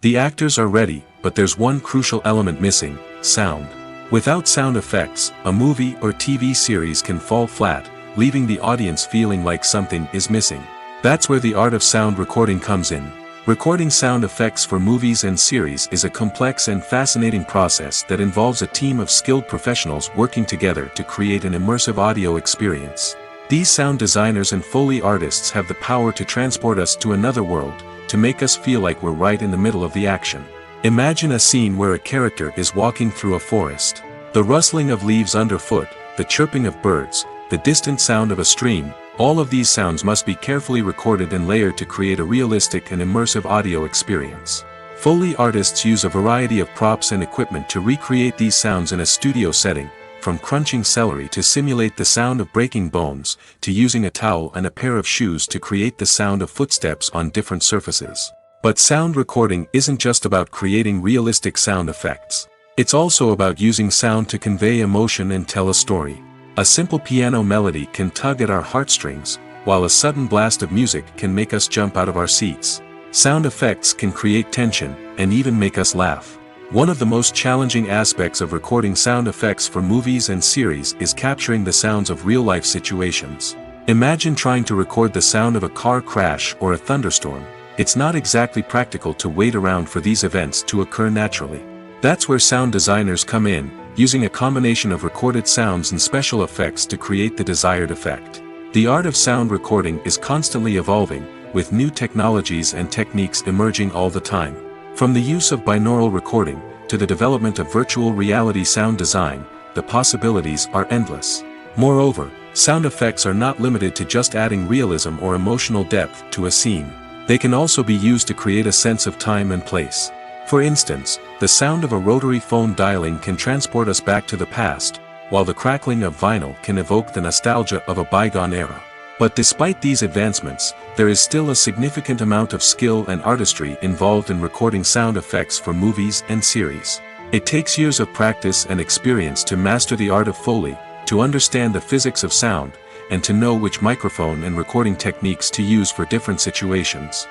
The actors are ready, but there's one crucial element missing: sound. Without sound effects, a movie or TV series can fall flat, leaving the audience feeling like something is missing. That's where the art of sound recording comes in. Recording sound effects for movies and series is a complex and fascinating process that involves a team of skilled professionals working together to create an immersive audio experience. These sound designers and Foley artists have the power to transport us to another world, to make us feel like we're right in the middle of the action. Imagine a scene where a character is walking through a forest. The rustling of leaves underfoot, the chirping of birds, the distant sound of a stream, all of these sounds must be carefully recorded and layered to create a realistic and immersive audio experience. Foley artists use a variety of props and equipment to recreate these sounds in a studio setting, from crunching celery to simulate the sound of breaking bones, to using a towel and a pair of shoes to create the sound of footsteps on different surfaces. But sound recording isn't just about creating realistic sound effects. It's also about using sound to convey emotion and tell a story. A simple piano melody can tug at our heartstrings, while a sudden blast of music can make us jump out of our seats. Sound effects can create tension, and even make us laugh. One of the most challenging aspects of recording sound effects for movies and series is capturing the sounds of real-life situations. Imagine trying to record the sound of a car crash or a thunderstorm. It's not exactly practical to wait around for these events to occur naturally. That's where sound designers come in, using a combination of recorded sounds and special effects to create the desired effect. The art of sound recording is constantly evolving, with new technologies and techniques emerging all the time. From the use of binaural recording, to the development of virtual reality sound design, the possibilities are endless. Moreover, sound effects are not limited to just adding realism or emotional depth to a scene. They can also be used to create a sense of time and place. For instance, the sound of a rotary phone dialing can transport us back to the past, while the crackling of vinyl can evoke the nostalgia of a bygone era. But despite these advancements, there is still a significant amount of skill and artistry involved in recording sound effects for movies and series. It takes years of practice and experience to master the art of Foley, to understand the physics of sound, and to know which microphone and recording techniques to use for different situations.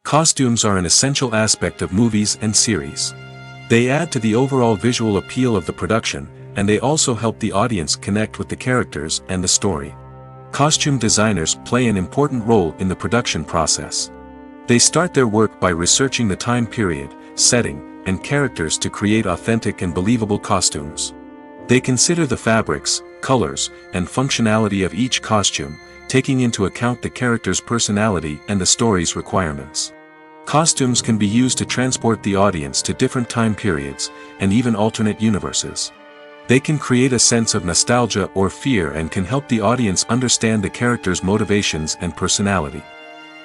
Costumes are an essential aspect of movies and series. They add to the overall visual appeal of the production, and they also help the audience connect with the characters and the story. Costume designers play an important role in the production process. They start their work by researching the time period, setting, and characters to create authentic and believable costumes. They consider the fabrics, colors, and functionality of each costume, taking into account the character's personality and the story's requirements. Costumes can be used to transport the audience to different time periods, and even alternate universes. They can create a sense of nostalgia or fear and can help the audience understand the character's motivations and personality.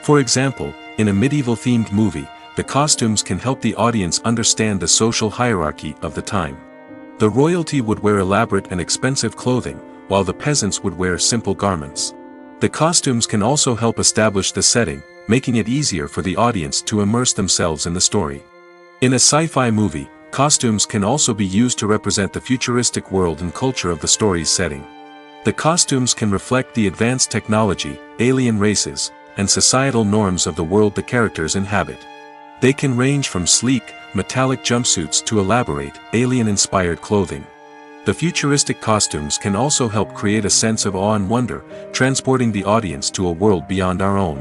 For example, in a medieval-themed movie, the costumes can help the audience understand the social hierarchy of the time. The royalty would wear elaborate and expensive clothing, while the peasants would wear simple garments. The costumes can also help establish the setting, making it easier for the audience to immerse themselves in the story. In a sci-fi movie, costumes can also be used to represent the futuristic world and culture of the story's setting. The costumes can reflect the advanced technology, alien races, and societal norms of the world the characters inhabit. They can range from sleek, metallic jumpsuits to elaborate, alien-inspired clothing. The futuristic costumes can also help create a sense of awe and wonder, transporting the audience to a world beyond our own.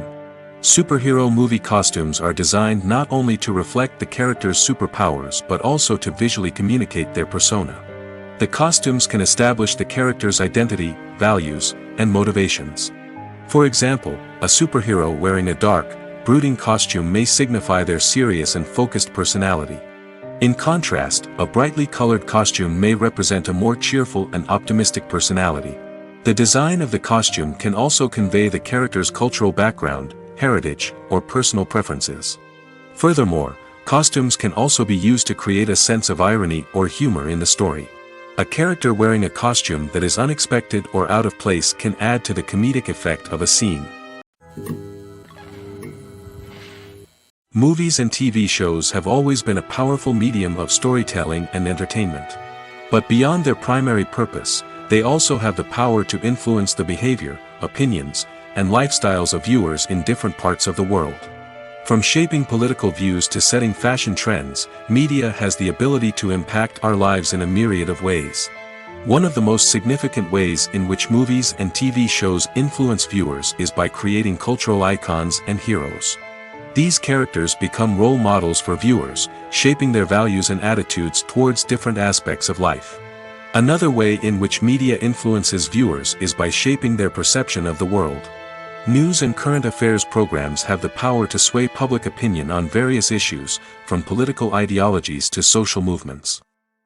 Superhero movie costumes are designed not only to reflect the character's superpowers but also to visually communicate their persona. The costumes can establish the character's identity, values, and motivations. For example, a superhero wearing a dark, brooding costume may signify their serious and focused personality. In contrast, a brightly colored costume may represent a more cheerful and optimistic personality. The design of the costume can also convey the character's cultural background, heritage, or personal preferences. Furthermore, costumes can also be used to create a sense of irony or humor in the story. A character wearing a costume that is unexpected or out of place can add to the comedic effect of a scene. Movies and TV shows have always been a powerful medium of storytelling and entertainment. But beyond their primary purpose, they also have the power to influence the behavior, opinions, and lifestyles of viewers in different parts of the world. From shaping political views to setting fashion trends, media has the ability to impact our lives in a myriad of ways. One of the most significant ways in which movies and TV shows influence viewers is by creating cultural icons and heroes. These characters become role models for viewers, shaping their values and attitudes towards different aspects of life. Another way in which media influences viewers is by shaping their perception of the world. News and current affairs programs have the power to sway public opinion on various issues, from political ideologies to social movements.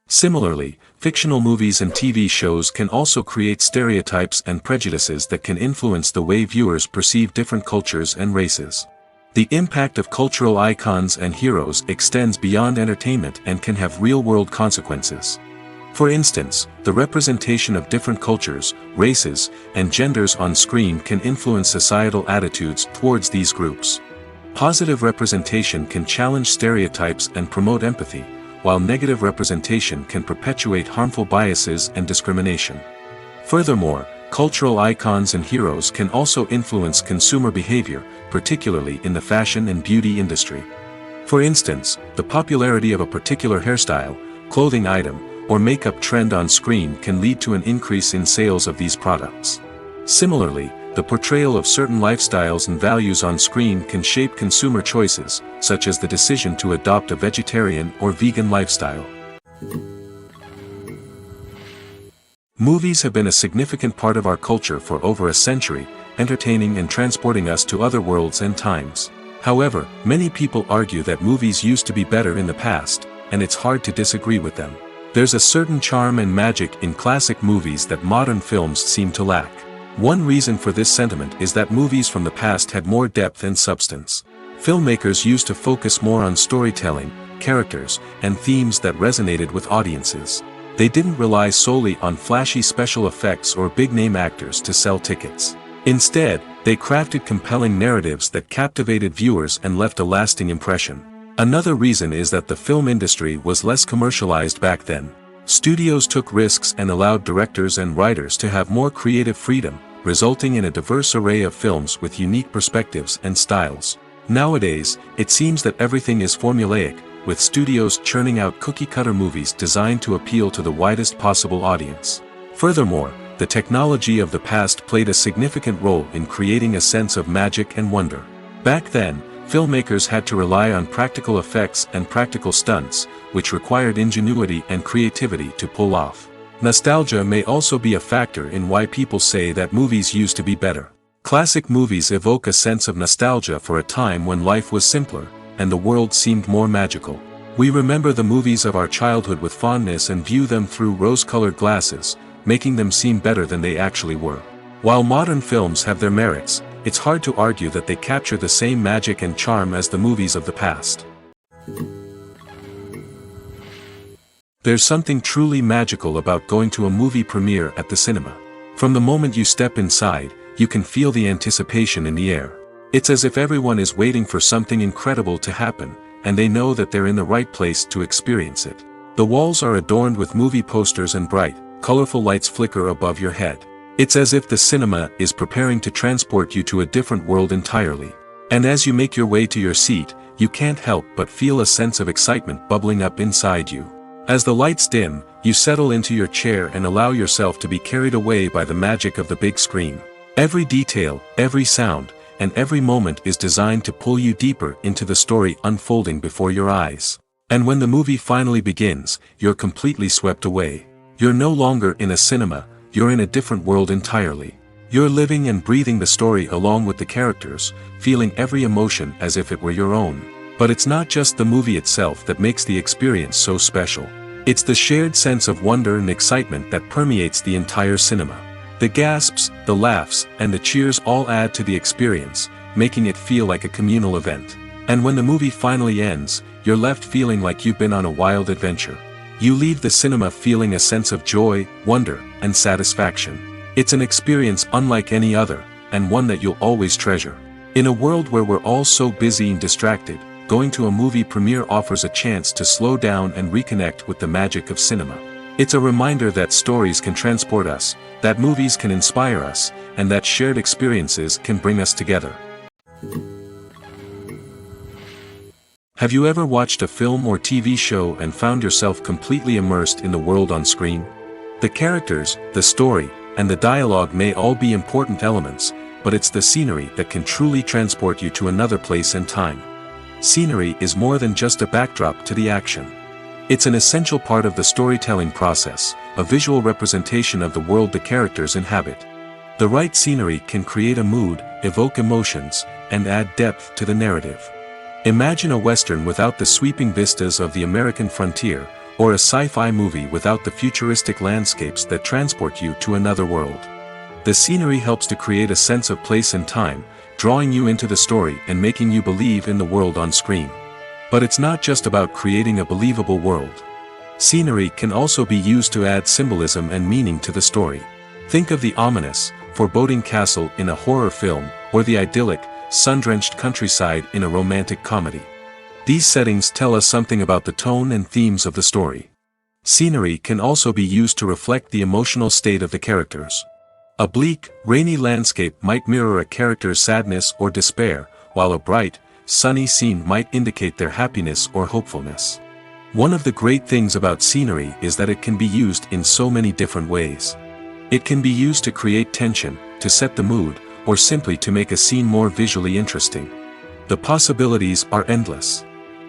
Similarly, fictional movies and TV shows can also create stereotypes and prejudices that can influence the way viewers perceive different cultures and races. The impact of cultural icons and heroes extends beyond entertainment and can have real-world consequences. For instance, the representation of different cultures, races, and genders on screen can influence societal attitudes towards these groups. Positive representation can challenge stereotypes and promote empathy, while negative representation can perpetuate harmful biases and discrimination. Furthermore, cultural icons and heroes can also influence consumer behavior, particularly in the fashion and beauty industry. For instance, the popularity of a particular hairstyle, clothing item, or makeup trend on screen can lead to an increase in sales of these products. Similarly, the portrayal of certain lifestyles and values on screen can shape consumer choices, such as the decision to adopt a vegetarian or vegan lifestyle. Movies have been a significant part of our culture for over a century, entertaining and transporting us to other worlds and times. However, many people argue that movies used to be better in the past, and it's hard to disagree with them. There's a certain charm and magic in classic movies that modern films seem to lack. One reason for this sentiment is that movies from the past had more depth and substance. Filmmakers used to focus more on storytelling, characters, and themes that resonated with audiences. They didn't rely solely on flashy special effects or big-name actors to sell tickets. Instead, they crafted compelling narratives that captivated viewers and left a lasting impression. Another reason is that the film industry was less commercialized back then. Studios took risks and allowed directors and writers to have more creative freedom, resulting in a diverse array of films with unique perspectives and styles. Nowadays, it seems that everything is formulaic, with studios churning out cookie-cutter movies designed to appeal to the widest possible audience. Furthermore, the technology of the past played a significant role in creating a sense of magic and wonder. Back then, filmmakers had to rely on practical effects and practical stunts, which required ingenuity and creativity to pull off. Nostalgia may also be a factor in why people say that movies used to be better. Classic movies evoke a sense of nostalgia for a time when life was simpler, and the world seemed more magical. We remember the movies of our childhood with fondness and view them through rose-colored glasses, making them seem better than they actually were. While modern films have their merits, it's hard to argue that they capture the same magic and charm as the movies of the past. There's something truly magical about going to a movie premiere at the cinema. From the moment you step inside, you can feel the anticipation in the air. It's as if everyone is waiting for something incredible to happen, and they know that they're in the right place to experience it. The walls are adorned with movie posters and bright, colorful lights flicker above your head. It's as if the cinema is preparing to transport you to a different world entirely. And as you make your way to your seat, you can't help but feel a sense of excitement bubbling up inside you. As the lights dim, you settle into your chair and allow yourself to be carried away by the magic of the big screen. Every detail, every sound, and every moment is designed to pull you deeper into the story unfolding before your eyes. And when the movie finally begins, you're completely swept away. You're no longer in a cinema, you're in a different world entirely. You're living and breathing the story along with the characters, feeling every emotion as if it were your own. But it's not just the movie itself that makes the experience so special. It's the shared sense of wonder and excitement that permeates the entire cinema. The gasps, the laughs, and the cheers all add to the experience, making it feel like a communal event. And when the movie finally ends, you're left feeling like you've been on a wild adventure. You leave the cinema feeling a sense of joy, wonder, and satisfaction. It's an experience unlike any other, and one that you'll always treasure. In a world where we're all so busy and distracted, going to a movie premiere offers a chance to slow down and reconnect with the magic of cinema. It's a reminder that stories can transport us, that movies can inspire us, and that shared experiences can bring us together. Have you ever watched a film or TV show and found yourself completely immersed in the world on screen? The characters, the story, and the dialogue may all be important elements, but it's the scenery that can truly transport you to another place and time. Scenery is more than just a backdrop to the action. It's an essential part of the storytelling process, a visual representation of the world the characters inhabit. The right scenery can create a mood, evoke emotions, and add depth to the narrative. Imagine a Western without the sweeping vistas of the American frontier, or a sci-fi movie without the futuristic landscapes that transport you to another world. The scenery helps to create a sense of place and time, drawing you into the story and making you believe in the world on screen. But it's not just about creating a believable world. Scenery can also be used to add symbolism and meaning to the story. Think of the ominous, foreboding castle in a horror film, or the idyllic, sun-drenched countryside in a romantic comedy. These settings tell us something about the tone and themes of the story. Scenery can also be used to reflect the emotional state of the characters. A bleak, rainy landscape might mirror a character's sadness or despair, while a bright, sunny scene might indicate their happiness or hopefulness. One of the great things about scenery is that it can be used in so many different ways. It can be used to create tension, to set the mood, or simply to make a scene more visually interesting. The possibilities are endless.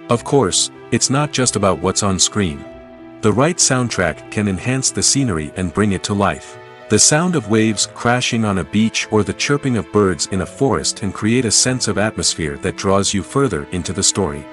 Of course, it's not just about what's on screen. The right soundtrack can enhance the scenery and bring it to life. The sound of waves crashing on a beach or the chirping of birds in a forest can create a sense of atmosphere that draws you further into the story.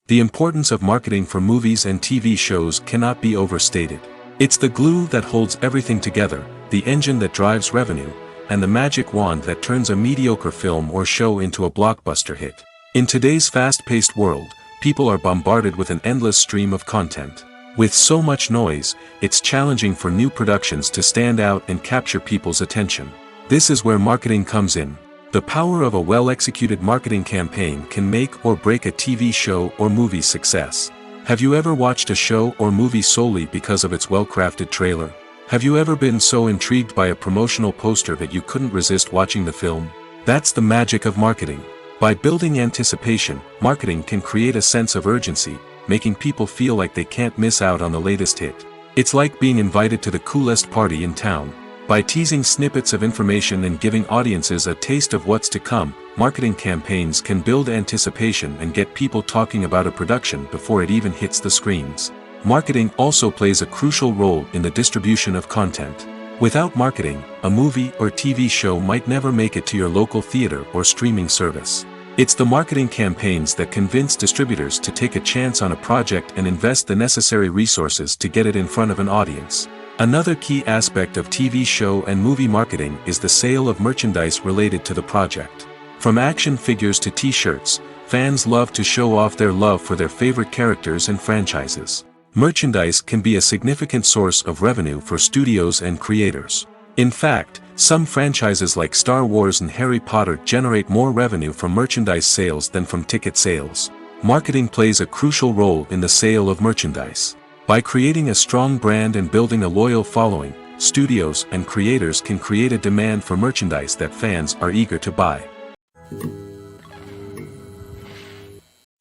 The importance of marketing for movies and TV shows cannot be overstated. It's the glue that holds everything together, the engine that drives revenue, and the magic wand that turns a mediocre film or show into a blockbuster hit. In today's fast-paced world, people are bombarded with an endless stream of content. With so much noise, it's challenging for new productions to stand out and capture people's attention. This is where marketing comes in. The power of a well-executed marketing campaign can make or break a TV show or movie's success. Have you ever watched a show or movie solely because of its well-crafted trailer? Have you ever been so intrigued by a promotional poster that you couldn't resist watching the film? That's the magic of marketing. By building anticipation, marketing can create a sense of urgency, making people feel like they can't miss out on the latest hit. It's like being invited to the coolest party in town. By teasing snippets of information and giving audiences a taste of what's to come, marketing campaigns can build anticipation and get people talking about a production before it even hits the screens. Marketing also plays a crucial role in the distribution of content. Without marketing, a movie or TV show might never make it to your local theater or streaming service. It's the marketing campaigns that convince distributors to take a chance on a project and invest the necessary resources to get it in front of an audience. Another key aspect of TV show and movie marketing is the sale of merchandise related to the project. From action figures to t-shirts, fans love to show off their love for their favorite characters and franchises. Merchandise can be a significant source of revenue for studios and creators. In fact, some franchises like Star Wars and Harry Potter generate more revenue from merchandise sales than from ticket sales. Marketing plays a crucial role in the sale of merchandise. By creating a strong brand and building a loyal following, studios and creators can create a demand for merchandise that fans are eager to buy.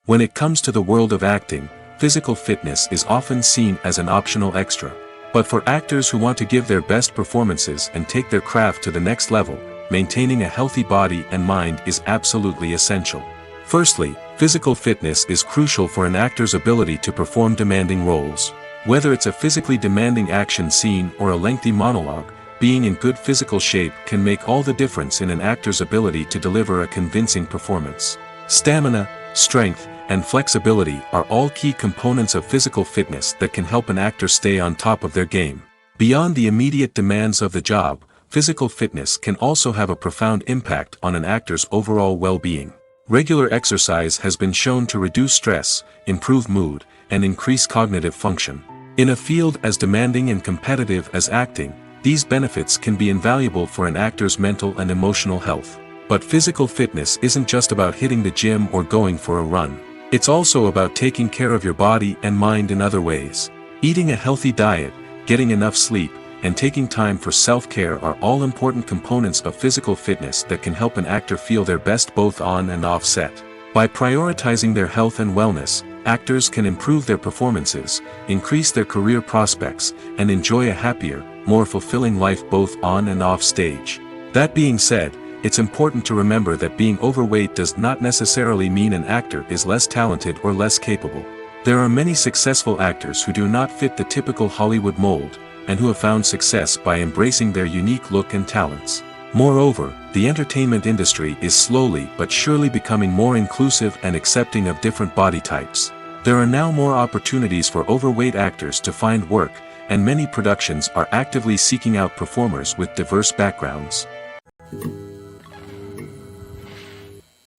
When it comes to the world of acting, physical fitness is often seen as an optional extra. But for actors who want to give their best performances and take their craft to the next level, maintaining a healthy body and mind is absolutely essential. Firstly, physical fitness is crucial for an actor's ability to perform demanding roles. Whether it's a physically demanding action scene or a lengthy monologue, being in good physical shape can make all the difference in an actor's ability to deliver a convincing performance. Stamina, strength, and flexibility are all key components of physical fitness that can help an actor stay on top of their game. Beyond the immediate demands of the job, physical fitness can also have a profound impact on an actor's overall well-being. Regular exercise has been shown to reduce stress, improve mood, and increase cognitive function. In a field as demanding and competitive as acting, these benefits can be invaluable for an actor's mental and emotional health. But physical fitness isn't just about hitting the gym or going for a run. It's also about taking care of your body and mind in other ways. Eating a healthy diet, getting enough sleep, and taking time for self-care are all important components of physical fitness that can help an actor feel their best both on and off set. By prioritizing their health and wellness, actors can improve their performances, increase their career prospects, and enjoy a happier, more fulfilling life both on and off stage. That being said, it's important to remember that being overweight does not necessarily mean an actor is less talented or less capable. There are many successful actors who do not fit the typical Hollywood mold, and who have found success by embracing their unique look and talents. Moreover, the entertainment industry is slowly but surely becoming more inclusive and accepting of different body types. There are now more opportunities for overweight actors to find work, and many productions are actively seeking out performers with diverse backgrounds.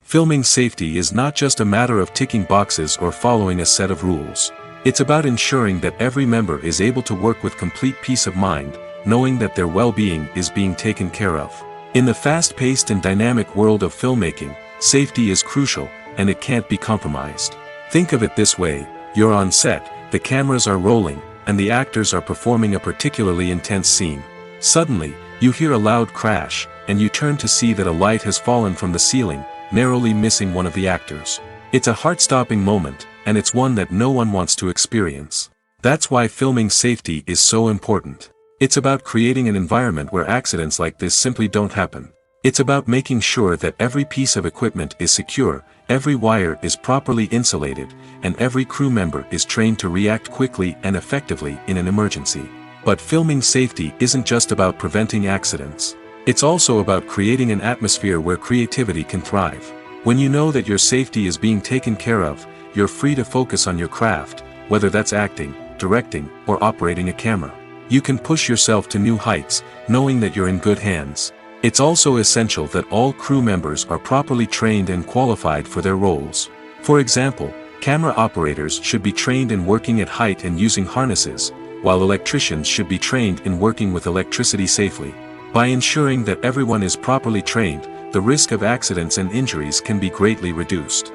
Filming safety is not just a matter of ticking boxes or following a set of rules. It's about ensuring that every member is able to work with complete peace of mind, knowing that their well-being is being taken care of. In the fast-paced and dynamic world of filmmaking, safety is crucial, and it can't be compromised. Think of it this way: you're on set, the cameras are rolling, and the actors are performing a particularly intense scene. Suddenly, you hear a loud crash, and you turn to see that a light has fallen from the ceiling, narrowly missing one of the actors. It's a heart-stopping moment, and it's one that no one wants to experience. That's why filming safety is so important. It's about creating an environment where accidents like this simply don't happen. It's about making sure that every piece of equipment is secure, every wire is properly insulated, and every crew member is trained to react quickly and effectively in an emergency. But filming safety isn't just about preventing accidents. It's also about creating an atmosphere where creativity can thrive. When you know that your safety is being taken care of, you're free to focus on your craft, whether that's acting, directing, or operating a camera. You can push yourself to new heights, knowing that you're in good hands. It's also essential that all crew members are properly trained and qualified for their roles. For example, camera operators should be trained in working at height and using harnesses, while electricians should be trained in working with electricity safely. By ensuring that everyone is properly trained, the risk of accidents and injuries can be greatly reduced.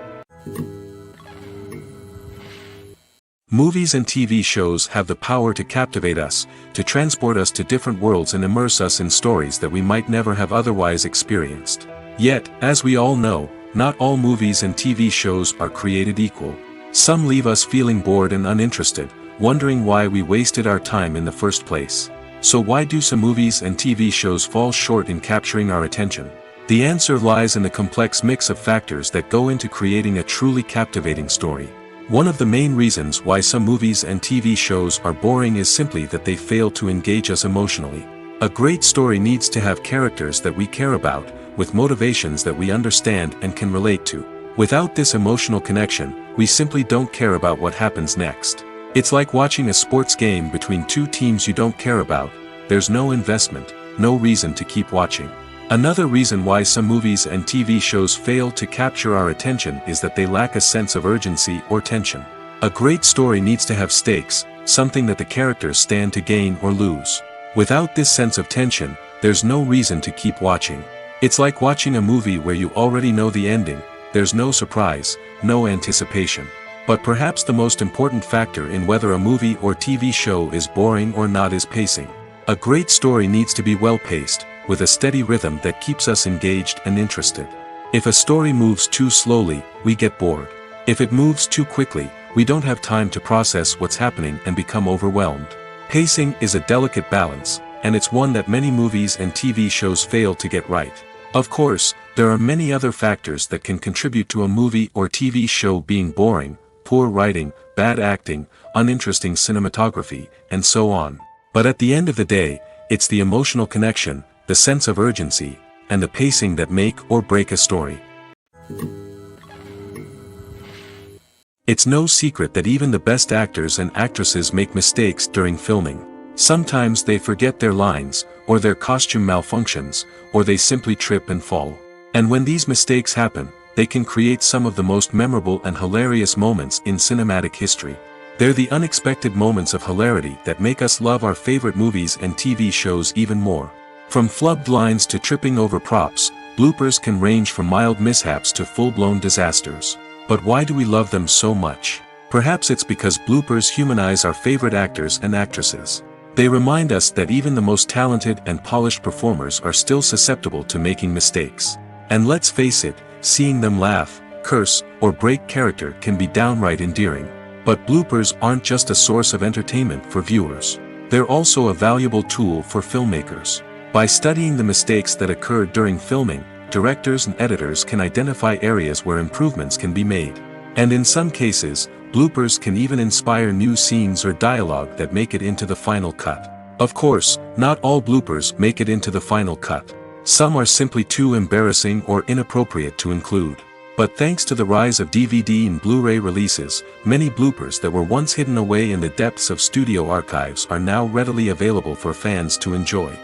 Movies and TV shows have the power to captivate us, to transport us to different worlds and immerse us in stories that we might never have otherwise experienced. Yet, as we all know, not all movies and TV shows are created equal. Some leave us feeling bored and uninterested, wondering why we wasted our time in the first place. So why do some movies and TV shows fall short in capturing our attention? The answer lies in the complex mix of factors that go into creating a truly captivating story. One of the main reasons why some movies and TV shows are boring is simply that they fail to engage us emotionally. A great story needs to have characters that we care about, with motivations that we understand and can relate to. Without this emotional connection, we simply don't care about what happens next. It's like watching a sports game between two teams you don't care about. There's no investment, no reason to keep watching. Another reason why some movies and TV shows fail to capture our attention is that they lack a sense of urgency or tension. A great story needs to have stakes, something that the characters stand to gain or lose. Without this sense of tension, there's no reason to keep watching. It's like watching a movie where you already know the ending, there's no surprise, no anticipation. But perhaps the most important factor in whether a movie or TV show is boring or not is pacing. A great story needs to be well-paced, with a steady rhythm that keeps us engaged and interested. If a story moves too slowly, we get bored. If it moves too quickly, we don't have time to process what's happening and become overwhelmed. Pacing is a delicate balance, and it's one that many movies and TV shows fail to get right. Of course, there are many other factors that can contribute to a movie or TV show being boring: poor writing, bad acting, uninteresting cinematography, and so on. But at the end of the day, it's the emotional connection, the sense of urgency, and the pacing that make or break a story. It's no secret that even the best actors and actresses make mistakes during filming. Sometimes they forget their lines, or their costume malfunctions, or they simply trip and fall. And when these mistakes happen, they can create some of the most memorable and hilarious moments in cinematic history. They're the unexpected moments of hilarity that make us love our favorite movies and TV shows even more. From flubbed lines to tripping over props, bloopers can range from mild mishaps to full-blown disasters. But why do we love them so much? Perhaps it's because bloopers humanize our favorite actors and actresses. They remind us that even the most talented and polished performers are still susceptible to making mistakes. And let's face it, seeing them laugh, curse, or break character can be downright endearing. But bloopers aren't just a source of entertainment for viewers. They're also a valuable tool for filmmakers. By studying the mistakes that occurred during filming, directors and editors can identify areas where improvements can be made. And in some cases, bloopers can even inspire new scenes or dialogue that make it into the final cut. Of course, not all bloopers make it into the final cut. Some are simply too embarrassing or inappropriate to include. But thanks to the rise of DVD and Blu-ray releases, many bloopers that were once hidden away in the depths of studio archives are now readily available for fans to enjoy.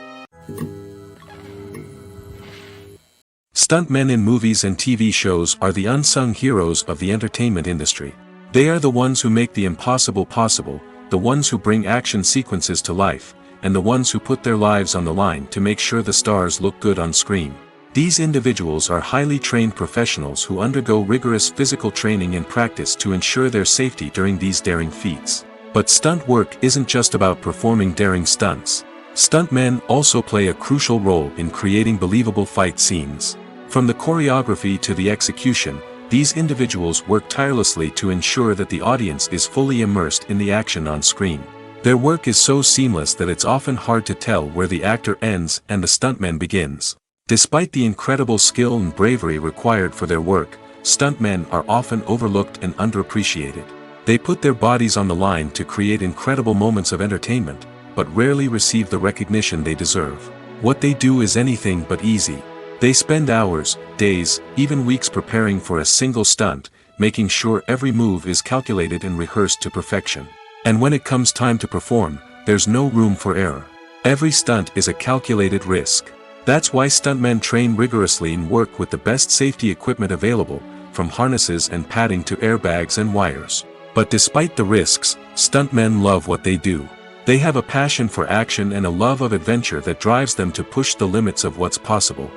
Stuntmen in movies and TV shows are the unsung heroes of the entertainment industry. They are the ones who make the impossible possible, the ones who bring action sequences to life, and the ones who put their lives on the line to make sure the stars look good on screen. These individuals are highly trained professionals who undergo rigorous physical training and practice to ensure their safety during these daring feats. But stunt work isn't just about performing daring stunts. Stuntmen also play a crucial role in creating believable fight scenes. From the choreography to the execution, these individuals work tirelessly to ensure that the audience is fully immersed in the action on screen. Their work is so seamless that it's often hard to tell where the actor ends and the stuntman begins. Despite the incredible skill and bravery required for their work, stuntmen are often overlooked and underappreciated. They put their bodies on the line to create incredible moments of entertainment, but rarely receive the recognition they deserve. What they do is anything but easy. They spend hours, days, even weeks preparing for a single stunt, making sure every move is calculated and rehearsed to perfection. And when it comes time to perform, there's no room for error. Every stunt is a calculated risk. That's why stuntmen train rigorously and work with the best safety equipment available, from harnesses and padding to airbags and wires. But despite the risks, stuntmen love what they do. They have a passion for action and a love of adventure that drives them to push the limits of what's possible.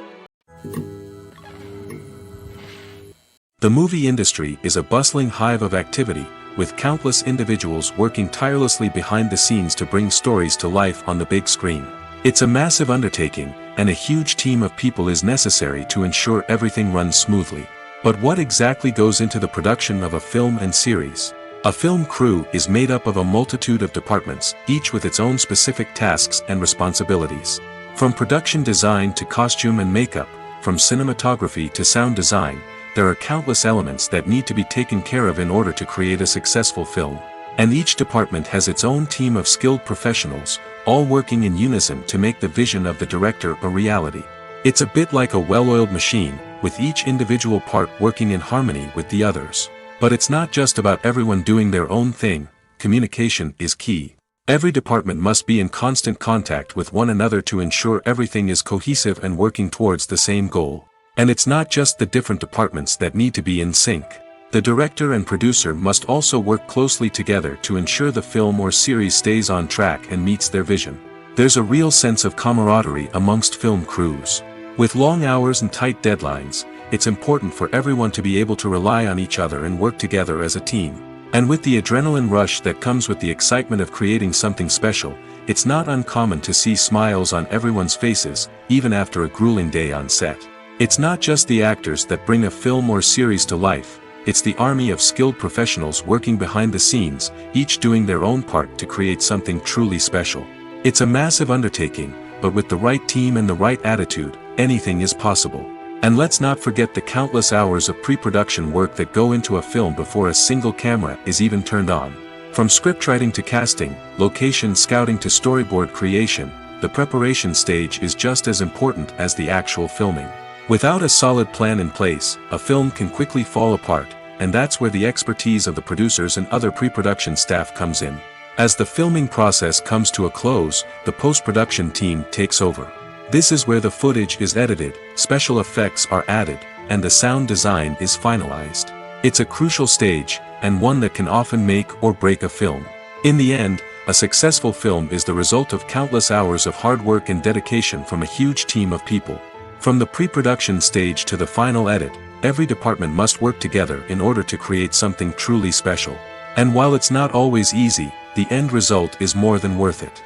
The movie industry is a bustling hive of activity, with countless individuals working tirelessly behind the scenes to bring stories to life on the big screen. It's a massive undertaking, and a huge team of people is necessary to ensure everything runs smoothly. But what exactly goes into the production of a film and series? A film crew is made up of a multitude of departments, each with its own specific tasks and responsibilities. From production design to costume and makeup, from cinematography to sound design, there are countless elements that need to be taken care of in order to create a successful film. And each department has its own team of skilled professionals, all working in unison to make the vision of the director a reality. It's a bit like a well-oiled machine, with each individual part working in harmony with the others. But it's not just about everyone doing their own thing. Communication is key. Every department must be in constant contact with one another to ensure everything is cohesive and working towards the same goal. And it's not just the different departments that need to be in sync. The director and producer must also work closely together to ensure the film or series stays on track and meets their vision. There's a real sense of camaraderie amongst film crews. With long hours and tight deadlines, it's important for everyone to be able to rely on each other and work together as a team. And with the adrenaline rush that comes with the excitement of creating something special, it's not uncommon to see smiles on everyone's faces, even after a grueling day on set. It's not just the actors that bring a film or series to life. It's the army of skilled professionals working behind the scenes, each doing their own part to create something truly special. It's a massive undertaking, but with the right team and the right attitude, anything is possible. And let's not forget the countless hours of pre-production work that go into a film before a single camera is even turned on. From scriptwriting to casting, location scouting to storyboard creation, the preparation stage is just as important as the actual filming. Without a solid plan in place, a film can quickly fall apart, and that's where the expertise of the producers and other pre-production staff comes in. As the filming process comes to a close, the post-production team takes over. This is where the footage is edited, special effects are added, and the sound design is finalized. It's a crucial stage, and one that can often make or break a film. In the end, a successful film is the result of countless hours of hard work and dedication from a huge team of people. From the pre-production stage to the final edit, every department must work together in order to create something truly special. And while it's not always easy, the end result is more than worth it.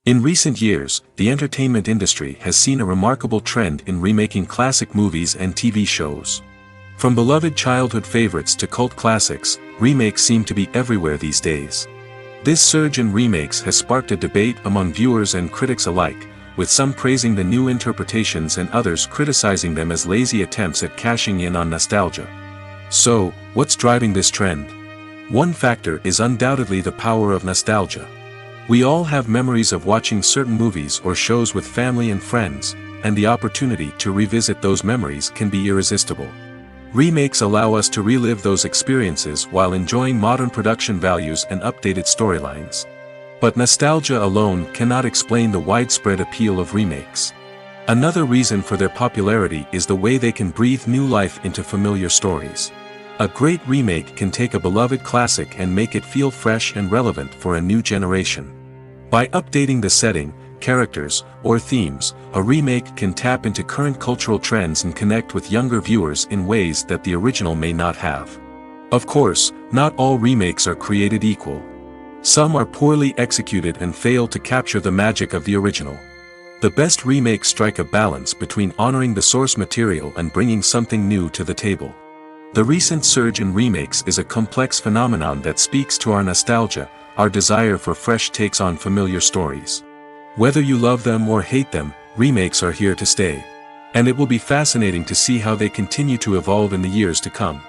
In recent years, the entertainment industry has seen a remarkable trend in remaking classic movies and TV shows. From beloved childhood favorites to cult classics, remakes seem to be everywhere these days. This surge in remakes has sparked a debate among viewers and critics alike, with some praising the new interpretations and others criticizing them as lazy attempts at cashing in on nostalgia. So, what's driving this trend? One factor is undoubtedly the power of nostalgia. We all have memories of watching certain movies or shows with family and friends, and the opportunity to revisit those memories can be irresistible. Remakes allow us to relive those experiences while enjoying modern production values and updated storylines. But nostalgia alone cannot explain the widespread appeal of remakes. Another reason for their popularity is the way they can breathe new life into familiar stories. A great remake can take a beloved classic and make it feel fresh and relevant for a new generation. By updating the setting, characters, or themes, a remake can tap into current cultural trends and connect with younger viewers in ways that the original may not have. Of course, not all remakes are created equal. Some are poorly executed and fail to capture the magic of the original. The best remakes strike a balance between honoring the source material and bringing something new to the table. The recent surge in remakes is a complex phenomenon that speaks to our nostalgia, our desire for fresh takes on familiar stories. Whether you love them or hate them, remakes are here to stay. And it will be fascinating to see how they continue to evolve in the years to come.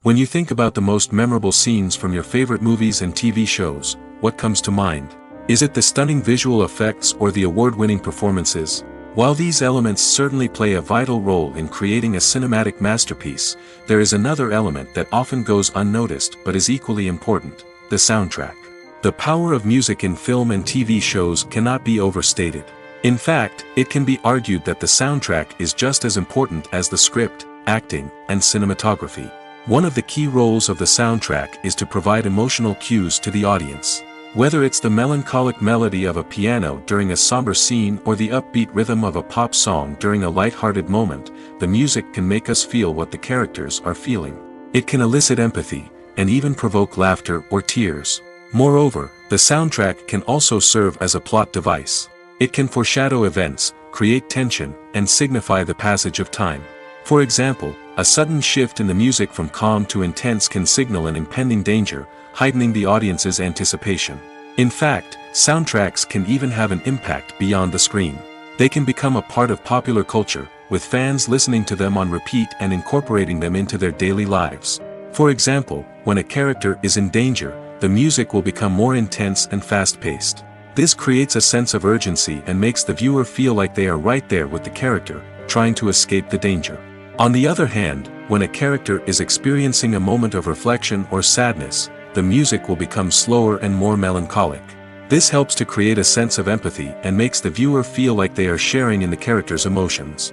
When you think about the most memorable scenes from your favorite movies and TV shows, what comes to mind? Is it the stunning visual effects or the award-winning performances? While these elements certainly play a vital role in creating a cinematic masterpiece, there is another element that often goes unnoticed but is equally important: the soundtrack. The power of music in film and TV shows cannot be overstated. In fact, it can be argued that the soundtrack is just as important as the script, acting, and cinematography. One of the key roles of the soundtrack is to provide emotional cues to the audience. Whether it's the melancholic melody of a piano during a somber scene or the upbeat rhythm of a pop song during a light-hearted moment, the music can make us feel what the characters are feeling. It can elicit empathy, and even provoke laughter or tears. Moreover, the soundtrack can also serve as a plot device. It can foreshadow events, create tension, and signify the passage of time. For example, a sudden shift in the music from calm to intense can signal an impending danger, heightening the audience's anticipation. In fact, soundtracks can even have an impact beyond the screen. They can become a part of popular culture, with fans listening to them on repeat and incorporating them into their daily lives. For example, when a character is in danger, the music will become more intense and fast-paced. This creates a sense of urgency and makes the viewer feel like they are right there with the character, trying to escape the danger. On the other hand, when a character is experiencing a moment of reflection or sadness, the music will become slower and more melancholic. This helps to create a sense of empathy and makes the viewer feel like they are sharing in the character's emotions.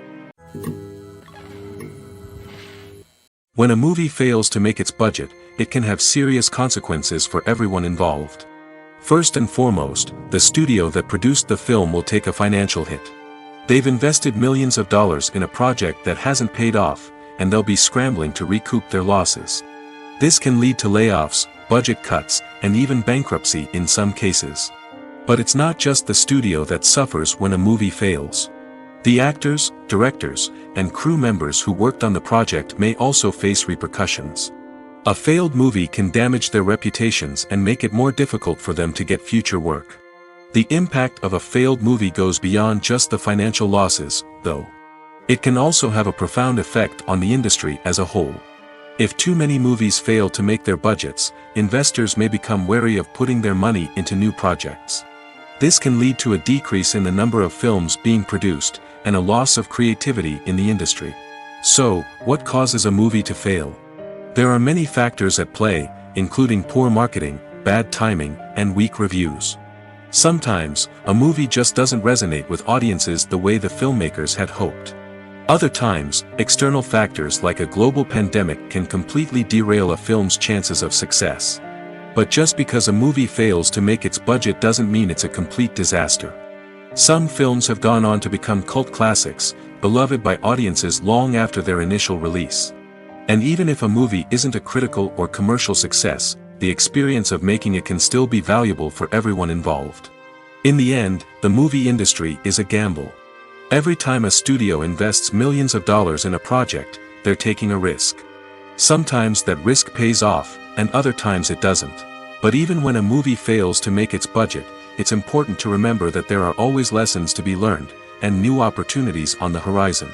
When a movie fails to make its budget, it can have serious consequences for everyone involved. First and foremost, the studio that produced the film will take a financial hit. They've invested millions of dollars in a project that hasn't paid off, and they'll be scrambling to recoup their losses. This can lead to layoffs, budget cuts, and even bankruptcy in some cases. But it's not just the studio that suffers when a movie fails. The actors, directors, and crew members who worked on the project may also face repercussions. A failed movie can damage their reputations and make it more difficult for them to get future work. The impact of a failed movie goes beyond just the financial losses, though. It can also have a profound effect on the industry as a whole. If too many movies fail to make their budgets, investors may become wary of putting their money into new projects. This can lead to a decrease in the number of films being produced, and a loss of creativity in the industry. So, what causes a movie to fail? There are many factors at play, including poor marketing, bad timing, and weak reviews. Sometimes, a movie just doesn't resonate with audiences the way the filmmakers had hoped. Other times, external factors like a global pandemic can completely derail a film's chances of success. But just because a movie fails to make its budget doesn't mean it's a complete disaster. Some films have gone on to become cult classics, beloved by audiences long after their initial release. And even if a movie isn't a critical or commercial success, the experience of making it can still be valuable for everyone involved. In the end, the movie industry is a gamble. Every time a studio invests millions of dollars in a project, they're taking a risk. Sometimes that risk pays off, and other times it doesn't. But even when a movie fails to make its budget, it's important to remember that there are always lessons to be learned, and new opportunities on the horizon.